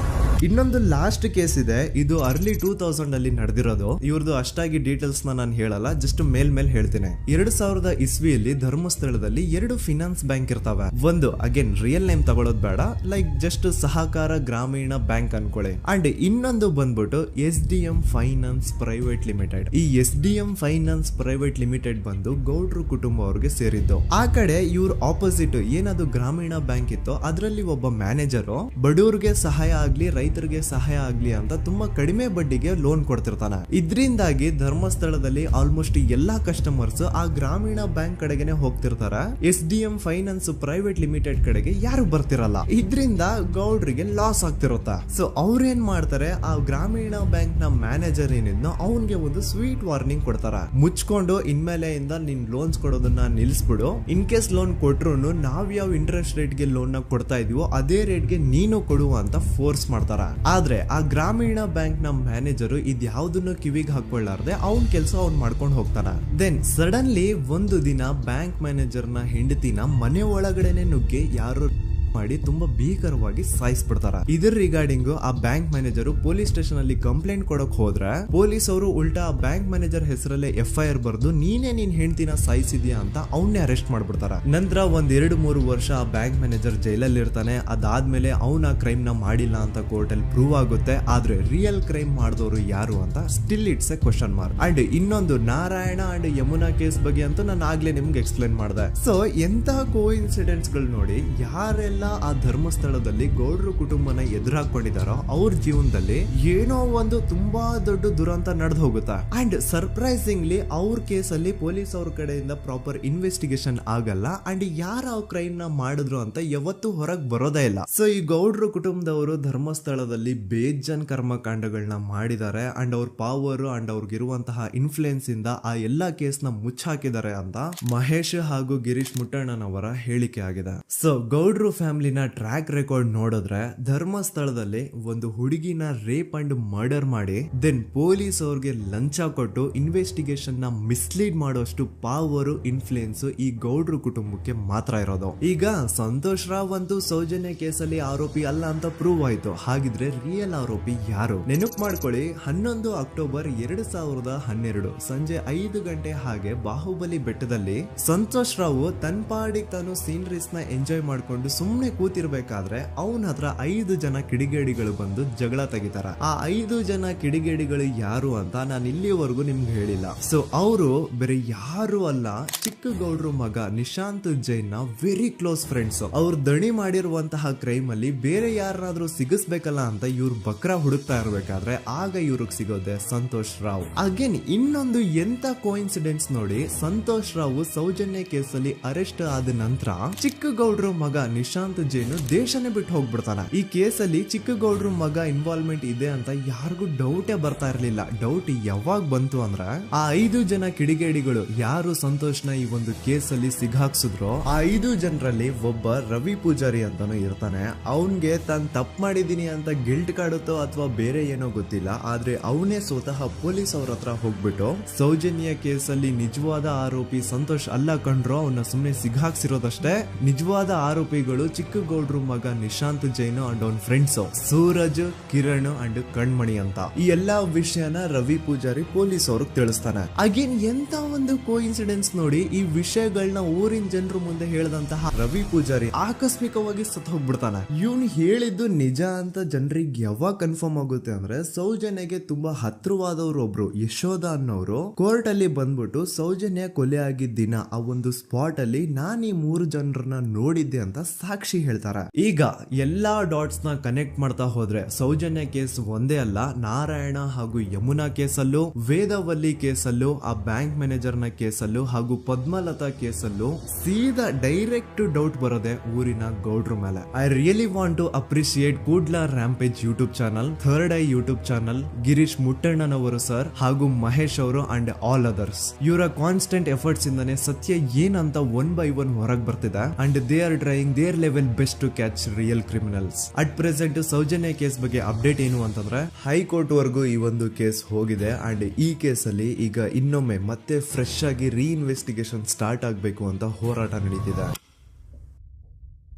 ಇನ್ನೊಂದು ಲಾಸ್ಟ್ ಕೇಸ್ ಇದೆ, ಇದು ಅರ್ಲಿ 2000 ಅಲ್ಲಿ ನಡೆದಿರೋದು. ಇವ್ರದ್ದು ಅಷ್ಟಾಗಿ ಡೀಟೇಲ್ಸ್ ನಾನು ಹೇಳಲ್ಲ, ಜಸ್ಟ್ ಮೇಲ್ ಹೇಳ್ತೀನಿ. 2000 ಇಸ್ವಿಯಲ್ಲಿ ಧರ್ಮಸ್ಥಳದಲ್ಲಿ 2 ಫಿನಾನ್ಸ್ ಬ್ಯಾಂಕ್ ಇರ್ತಾವೆ. ಒಂದು ಅಗೇನ್ ರಿಯಲ್ ನೇಮ್ ತಗೊಳ್ಳೋದು ಬೇಡ, ಲೈಕ್ ಜಸ್ಟ್ ಸಹಕಾರ ಗ್ರಾಮೀಣ ಬ್ಯಾಂಕ್ ಅನ್ಕೊಳ್ಳಿ. ಅಂಡ್ ಇನ್ನೊಂದು ಬಂದ್ಬಿಟ್ಟು SDM ಫೈನಾನ್ಸ್ ಪ್ರೈವೇಟ್ ಲಿಮಿಟೆಡ್. ಈ SDM ಫೈನಾನ್ಸ್ ಪ್ರೈವೇಟ್ ಲಿಮಿಟೆಡ್ ಬಂದು ಗೌಡ್ರು ಕುಟುಂಬ ಅವ್ರಿಗೆ ಸೇರಿದ್ದು. ಆ ಕಡೆ ಇವ್ರ ಆಪೋಸಿಟ್ ಏನದು ಗ್ರಾಮೀಣ ಬ್ಯಾಂಕ್ ಇತ್ತು, ಅದರಲ್ಲಿ ಒಬ್ಬ ಮ್ಯಾನೇಜರು ಬಡವ್ರಿಗೆ ಸಹಾಯ ಆಗ್ಲಿ ರೈತರಿಗೆ ಸಹಾಯ ಆಗ್ಲಿ ಅಂತ ತುಂಬಾ ಕಡಿಮೆ ಬಡ್ಡಿಗೆ ಲೋನ್ ಕೊಡ್ತಿರ್ತಾನೆ. ಇದ್ರಿಂದಾಗಿ ಧರ್ಮಸ್ಥಳದಲ್ಲಿ ಆಲ್ಮೋಸ್ಟ್ ಎಲ್ಲಾ ಕಸ್ಟಮರ್ಸ್ ಆ ಗ್ರಾಮೀಣ ಬ್ಯಾಂಕ್ ಕಡೆಗೆ ಹೋಗ್ತಿರ್ತಾರೆ. SDM ಫೈನಾನ್ಸ್ ಪ್ರೈವೇಟ್ ಲಿಮಿಟೆಡ್ ಕಡೆಗೆ ಯಾರು ಬರ್ತಿರಲ್ಲ. ಇದ್ರಿಂದ ಗೌಡ್ರಿಗೆ ಲಾಸ್ ಆಗ್ತಿರುತ್ತ. ಸೊ ಅವ್ರೇನ್ ಮಾಡ್ತಾರೆ, ಆ ಗ್ರಾಮೀಣ ಬ್ಯಾಂಕ್ ನ ಮ್ಯಾನೇಜರ್ ಏನಿದ್ನೋ ಅವನ್ಗೆ ಒಂದು ಸ್ವೀಟ್ ವಾರ್ನಿಂಗ್ ಕೊಡ್ತಾರ. ಮುಚ್ಕೊಂಡು ಇನ್ಮೇಲೆ ಇಂದ ನಿನ್ ಲೋನ್ಸ್ ಕೊಡೋದನ್ನ ನಿಲ್ಸ್ಬಿಡು. ಇನ್ ಕೇಸ್ ಲೋನ್ ಕೊಟ್ರು ನಾವ್ ಯಾವ ಇಂಟ್ರೆಸ್ಟ್ ರೇಟ್ ಗೆ ಲೋನ್ ನ ಕೊಡ್ತಾ ಇದೀವೋ ಅದೇ ರೇಟ್ ಗೆ ನೀನು ಕೊಡುವ ಅಂತ ಫೋರ್ಸ್ ಮಾಡ್ತಾರ. ಆದ್ರೆ ಆ ಗ್ರಾಮೀಣ ಬ್ಯಾಂಕ್ ನ ಮ್ಯಾನೇಜರ್ ಇದ್ಯಾವುದನ್ನು ಕಿವಿಗೆ ಹಾಕೊಳ್ಳಾರ್ದೆ ಅವ್ನ್ ಕೆಲಸ ಅವ್ನ್ ಮಾಡ್ಕೊಂಡು ಹೋಗ್ತಾನ. ದೆನ್ ಸಡನ್ಲಿ ಒಂದು ದಿನ ಬ್ಯಾಂಕ್ ಮ್ಯಾನೇಜರ್ ನ ಹೆಂಡತಿನ ಮನೆ ಒಳಗಡೆನೆ ನುಗ್ಗಿ ಯಾರು ಮಾಡಿ ತುಂಬಾ ಭೀಕರವಾಗಿ ಸಾಯಿಸ್ಬಿಡ್ತಾರ. ಇದರ ರಿಗಾರ್ಡಿಂಗ್ ಆ ಬ್ಯಾಂಕ್ ಮ್ಯಾನೇಜರ್ ಪೊಲೀಸ್ ಸ್ಟೇಷನ್ ಅಲ್ಲಿ ಕಂಪ್ಲೇಂಟ್ ಕೊಡಕ್ ಹೋದ್ರೆ ಪೊಲೀಸ್ ಅವರು ಉಲ್ಟಾ ಆ ಬ್ಯಾಂಕ್ ಮ್ಯಾನೇಜರ್ ಹೆಸರಲ್ಲೇ FIR ಬರ್ದು ನೀನೇ ನಿನ್ ಹೆಂಡತಿನ ಸಾಯಿಸಿದ್ಯಾ ಅಂತ ಅವನ್ನೇ ಅರೆಸ್ಟ್ ಮಾಡ್ಬಿಡ್ತಾರ. ನಂತರ 1-2-3 ವರ್ಷ ಆ ಬ್ಯಾಂಕ್ ಮ್ಯಾನೇಜರ್ ಜೈಲಲ್ಲಿ ಇರ್ತಾನೆ. ಅದಾದ್ಮೇಲೆ ಅವನ ಕ್ರೈಮ್ ನ ಮಾಡಿಲ್ಲ ಅಂತ ಕೋರ್ಟ್ ಅಲ್ಲಿ ಪ್ರೂವ್ ಆಗುತ್ತೆ. ಆದ್ರೆ ರಿಯಲ್ ಕ್ರೈಮ್ ಮಾಡಿದವರು ಯಾರು ಅಂತ still it's A question mark. And ಇನ್ನೊಂದು ನಾರಾಯಣ ಅಂಡ್ ಯಮುನಾ ಕೇಸ್ ಬಗ್ಗೆ ಅಂತೂ ನಾನು ಆಗ್ಲೇ ನಿಮ್ಗೆ ಎಕ್ಸ್ಪ್ಲೇನ್ ಮಾಡಿದೆ. ಸೊ ಎಂತ ಕೋಇನ್ಸಿಡೆಂಟ್ಸ್ ಗಳು ನೋಡಿ, ಯಾರೆಲ್ಲ ಆ ಧರ್ಮಸ್ಥಳದಲ್ಲಿ ಗೌಡ್ರು ಕುಟುಂಬನ ಎದುರಾಕೊಂಡಿದಾರೋ ಅವ್ರ ಜೀವನದಲ್ಲಿ ಏನೋ ಒಂದು ತುಂಬಾ ದೊಡ್ಡ ದುರಂತ ನಡೆದು ಹೋಗುತ್ತಾ. ಅಂಡ್ ಸರ್ಪ್ರೈಸಿಂಗ್ಲಿ ಅವ್ರ ಕೇಸಲ್ಲಿ ಪೊಲೀಸ್ ಅವ್ರ ಕಡೆಯಿಂದ ಪ್ರಾಪರ್ ಇನ್ವೆಸ್ಟಿಗೇಷನ್ ಆಗಲ್ಲ. ಅಂಡ್ ಯಾರ ಕ್ರೈಮ್ ನ ಮಾಡಿದ್ರು ಅಂತ ಯಾವತ್ತೂ ಹೊರಗೆ ಬರೋದೇ ಇಲ್ಲ. ಸೊ ಈ ಗೌಡ್ರು ಕುಟುಂಬದವರು ಧರ್ಮಸ್ಥಳದಲ್ಲಿ ಬೇಜನ್ ಕರ್ಮಕಾಂಡಗಳನ್ನ ಮಾಡಿದ್ದಾರೆ. ಅಂಡ್ ಅವ್ರ ಪವರ್ ಅಂಡ್ ಅವ್ರಿಗಿರುವಂತಹ ಇನ್ಫ್ಲೂಯೆನ್ಸ್ ಇಂದ ಆ ಎಲ್ಲಾ ಕೇಸ್ ನ ಮುಚ್ಚಾಕಿದ್ದಾರೆ ಅಂತ ಮಹೇಶ್ ಹಾಗೂ ಗಿರೀಶ್ ಮುಟ್ಟಣ್ಣನವರ ಹೇಳಿಕೆ ಆಗಿದೆ. ಸೊ ಗೌಡ್ರು ಫ್ಯಾಮಿಲಿನ ಟ್ರ್ಯಾಕ್ ರೆಕಾರ್ಡ್ ನೋಡಿದ್ರೆ ಧರ್ಮಸ್ಥಳದಲ್ಲಿ ಒಂದು ಹುಡುಗಿನ ರೇಪ್ ಅಂಡ್ ಮರ್ಡರ್ ಮಾಡಿ ದೆನ್ ಪೊಲೀಸ್ ಅವ್ರಿಗೆ ಲಂಚ ಕೊಟ್ಟು ಇನ್ವೆಸ್ಟಿಗೇಷನ್ ನ ಮಿಸ್ಲೀಡ್ ಮಾಡೋಷ್ಟು ಪವರ್ ಇನ್ಫ್ಲೂಯೆನ್ಸ್ ಈ ಗೌಡ್ರು ಕುಟುಂಬಕ್ಕೆ ಮಾತ್ರ ಇರೋದು. ಈಗ ಸಂತೋಷ್ ರಾವ್ ಅಂತೂ ಸೌಜನ್ಯ ಕೇಸಲ್ಲಿ ಆರೋಪಿ ಅಲ್ಲ ಅಂತ ಪ್ರೂವ್ ಆಯ್ತು. ಹಾಗಿದ್ರೆ ರಿಯಲ್ ಆರೋಪಿ ಯಾರು? ನೆನಪು ಮಾಡ್ಕೊಳ್ಳಿ, 11 ಅಕ್ಟೋಬರ್ 2012 ಸಂಜೆ 5 ಗಂಟೆ ಹಾಗೆ ಬಾಹುಬಲಿ ಬೆಟ್ಟದಲ್ಲಿ ಸಂತೋಷ್ ರಾವ್ ತನ್ನ ಪಾಡಿಗೆ ತಾನು ಸೀನರೀಸ್ ನ ಎಂಜಾಯ್ ಮಾಡ್ಕೊಂಡು ಸುಮ್ನೆ ಕೂತಿರ್ಬೇಕಾದ್ರೆ ಅವನ ಹತ್ರ 5 ಜನ ಕಿಡಿಗೇಡಿಗಳು ಬಂದು ಜಗಳ ತೆಗಿತಾರ. ಆ 5 ಜನ ಕಿಡಿಗೇಡಿಗಳು ಯಾರು ಅಂತ ನಾನು ಇಲ್ಲಿವರೆಗೂ ನಿಮ್ಗೆ ಹೇಳಿಲ್ಲ. ಸೊ ಅವರು ಬೇರೆ ಯಾರು ಅಲ್ಲ, ಚಿಕ್ಕ ಗೌಡ್ರು ಮಗ ನಿಶಾಂತ್ ಜೈನ್ ನ ವೆರಿ ಕ್ಲೋಸ್ ಫ್ರೆಂಡ್ಸ್. ಅವ್ರು ದಣಿ ಮಾಡಿರುವಂತಹ ಕ್ರೈಮ್ ಅಲ್ಲಿ ಬೇರೆ ಯಾರನ್ನಾದ್ರೂ ಸಿಗಿಸ್ಬೇಕಲ್ಲ ಅಂತ ಇವ್ರು ಬಕ್ರ ಹುಡುಕ್ತಾ ಇರ್ಬೇಕಾದ್ರೆ ಆಗ ಇವ್ರಿಗೆ ಸಿಗೋದೆ ಸಂತೋಷ್ ರಾವ್. ಅಗೇನ್ ಇನ್ನೊಂದು ಎಂತ ಕೋಇನ್ಸಿಡೆನ್ಸ್ ನೋಡಿ, ಸಂತೋಷ್ ರಾವ್ ಸೌಜನ್ಯ ಕೇಸಲ್ಲಿ ಅರೆಸ್ಟ್ ಆದ ನಂತರ ಚಿಕ್ಕ ಗೌಡ್ರು ಮಗ ನಿಶಾಂತ್ ಜೈನ್ ದೇಶನೇ ಬಿಟ್ಟು ಹೋಗ್ಬಿಡ್ತಾನೆ. ಈ ಕೇಸಲ್ಲಿ ಚಿಕ್ಕ ಗೌಡ್ರು ಮಗ ಇನ್ವಾಲ್ವ್ಮೆಂಟ್ ಇದೆ ಅಂತ ಯಾರಿಗೂ ಡೌಟೇ ಬರ್ತಾ ಇರ್ಲಿಲ್ಲ. ಡೌಟ್ ಯಾವಾಗ ಬಂತು ಅಂದ್ರೆ ಆ 5 ಜನ ಕಿಡಿಗೇಡಿಗಳು ಯಾರು ಸಂತೋಷ್ನ ಈ ಒಂದು ಕೇಸಲ್ಲಿ ಸಿಗಾಕ್ಸಿದ್ರು ಆ 5 ಜನರಲ್ಲಿ ಒಬ್ಬ ರವಿ ಪೂಜಾರಿ ಅಂತಾನು ಇರ್ತಾನೆ. ಅವನ್ಗೆ ತಾನು ತಪ್ಪು ಮಾಡಿದೀನಿ ಅಂತ ಗಿಲ್ಟ್ ಕಾಡುತ್ತೋ ಅಥವಾ ಬೇರೆ ಏನೋ ಗೊತ್ತಿಲ್ಲ. ಆದ್ರೆ ಅವನೇ ಸ್ವತಃ ಪೊಲೀಸ್ ಅವ್ರ ಹತ್ರ ಹೋಗ್ಬಿಟ್ಟು ಸೌಜನ್ಯ ಕೇಸಲ್ಲಿ ನಿಜವಾದ ಆರೋಪಿ ಸಂತೋಷ್ ಅಲ್ಲ ಕಂಡ್ರು, ಅವನ್ನ ಸುಮ್ನೆ ಸಿಗಾಕ್ಸಿರೋದಷ್ಟೇ. ನಿಜವಾದ ಆರೋಪಿಗಳು ಚಿಕ್ಕ ಗೌಡ್ರು ಮಗ ನಿಶಾಂತ್ ಜೈನ್ ಅಂಡ್ ಅವನ್ ಫ್ರೆಂಡ್ಸ್ ಸೂರಜ್, ಕಿರಣ್ ಅಂಡ್ ಕಣ್ಮಣಿ ಅಂತ. ಈ ಎಲ್ಲಾ ವಿಷಯನ ರವಿ ಪೂಜಾರಿ ಪೊಲೀಸ್ ಅವ್ರಿಗೆ ತಿಳಿಸ್ತಾನೆ. ಅಗೇನ್ ಎಂತ ಒಂದು ಕೋಇನ್ಸಿಡೆನ್ಸ್ ನೋಡಿ, ಈ ವಿಷಯಗಳನ್ನ ಊರಿನ ಜನರು ಮುಂದೆ ಹೇಳಿದಂತಹ ರವಿ ಪೂಜಾರಿ ಆಕಸ್ಮಿಕವಾಗಿ ಸತ್ ಹೋಗ್ಬಿಡ್ತಾನೆ. ಇವನು ಹೇಳಿದ್ದು ನಿಜ ಅಂತ ಜನರಿಗೆ ಯಾವಾಗ ಕನ್ಫರ್ಮ್ ಆಗುತ್ತೆ ಅಂದ್ರೆ ಸೌಜನ್ಯಗೆ ತುಂಬಾ ಹತ್ರವಾದವ್ರು ಒಬ್ರು ಯಶೋಧ ಅನ್ನೋರು ಕೋರ್ಟ್ ಅಲ್ಲಿ ಬಂದ್ಬಿಟ್ಟು ಸೌಜನ್ಯ ಕೊಲೆ ಆಗಿದ್ದ ದಿನ ಆ ಒಂದು ಸ್ಪಾಟ್ ಅಲ್ಲಿ ನಾನು ಈ 3 ಜನರನ್ನ ನೋಡಿದ್ದೆ ಅಂತ ಸಾಕ್ಷಿ ಹೇಳ್ತಾರೆ. ಈಗ ಎಲ್ಲಾ ಡಾಟ್ಸ್ ನ ಕನೆಕ್ಟ್ ಮಾಡ್ತಾ ಹೋದ್ರೆ ಸೌಜನ್ಯ ಕೇಸ್ ಒಂದೇ ಅಲ್ಲ, ನಾರಾಯಣ ಹಾಗೂ ಯಮುನಾ ಕೇಸಲ್ಲೂ, ವೇದವಲ್ಲಿ ಕೇಸಲ್ಲೂ, ಆ ಬ್ಯಾಂಕ್ ಮ್ಯಾನೇಜರ್ ನ ಕೇಸಲ್ಲೂ ಹಾಗೂ ಪದ್ಮಲತಾ ಕೇಸಲ್ಲೂ ಸೀದಾ ಡೈರೆಕ್ಟ್ ಡೌಟ್ ಬರೋದೆ ಊರಿನ ಗೌಡ್ರ ಮೇಲೆ. I really want to appreciate Kudla rampage YouTube channel, third eye YouTube channel, Girish ಮುಟ್ಟಣ್ಣನವರು ಸರ್ ಹಾಗೂ ಮಹೇಶ್ ಅವರು ಅಂಡ್ ಆಲ್ ಅದರ್ಸ್. ಇವರ ಕಾನ್ಸ್ಟೆಂಟ್ ಎಫರ್ಟ್ಸ್ ಇಂದಾನೆ ಸತ್ಯ ಏನಂತ 1 by 1 ಹೊರಗೆ ಬರ್ತಿದೆ. And they are trying their level best to catch real criminals. At present Soujanya case ಬಗ್ಗೆ ಅಪ್ಡೇಟ್ ಏನು ಅಂತಂದ್ರೆ ಹೈಕೋರ್ಟ್ ವರೆಗೂ ಈ ಒಂದು ಕೇಸ್ ಹೋಗಿದೆ. ಅಂಡ್ ಈ ಕೇಸ್ ಅಲ್ಲಿ ಈಗ ಇನ್ನೊಮ್ಮೆ ಮತ್ತೆ ಫ್ರೆಶ್ ಆಗಿ ರೀಇನ್ವೆಸ್ಟಿಗೇಷನ್ ಸ್ಟಾರ್ಟ್ ಆಗಬೇಕು ಅಂತ ಹೋರಾಟ ನಡೀತಿದೆ.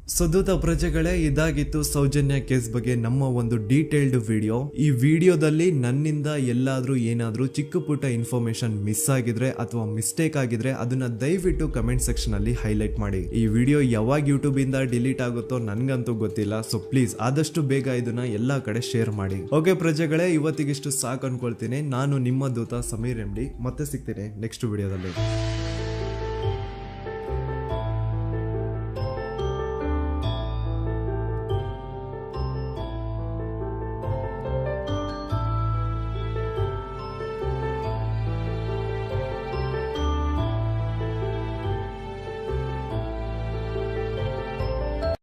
ಸುದೂತ ಪ್ರಜೆಗಳೇ, ಇದಾಗಿತ್ತು ಸೌಜನ್ಯ ಕೇಸ್ ಬಗ್ಗೆ ನಮ್ಮ ಒಂದು ಡೀಟೇಲ್ಡ್ ವಿಡಿಯೋ. ಈ ವಿಡಿಯೋದಲ್ಲಿ ನನ್ನಿಂದ ಎಲ್ಲಾದ್ರೂ ಏನಾದ್ರೂ ಚಿಕ್ಕ ಪುಟ್ಟ ಇನ್ಫಾರ್ಮೇಶನ್ ಮಿಸ್ ಆಗಿದ್ರೆ ಅಥವಾ ಮಿಸ್ಟೇಕ್ ಆಗಿದ್ರೆ ಅದನ್ನ ದಯವಿಟ್ಟು ಕಮೆಂಟ್ ಸೆಕ್ಷನ್ ಅಲ್ಲಿ ಹೈಲೈಟ್ ಮಾಡಿ. ಈ ವಿಡಿಯೋ ಯಾವಾಗ ಯೂಟ್ಯೂಬ್ ಇಂದ ಡಿಲೀಟ್ ಆಗುತ್ತೋ ನನ್ಗಂತೂ ಗೊತ್ತಿಲ್ಲ. ಸೊ ಪ್ಲೀಸ್ ಆದಷ್ಟು ಬೇಗ ಇದನ್ನ ಎಲ್ಲಾ ಕಡೆ ಶೇರ್ ಮಾಡಿ. ಓಕೆ ಪ್ರಜೆಗಳೇ, ಇವತ್ತಿಗಿಷ್ಟು ಸಾಕು ಅನ್ಕೊಳ್ತೀನಿ. ನಾನು ನಿಮ್ಮ ದೂತ ಸಮೀರ್ MD. ಮತ್ತೆ ಸಿಗ್ತೀನಿ ನೆಕ್ಸ್ಟ್ ವಿಡಿಯೋದಲ್ಲಿ.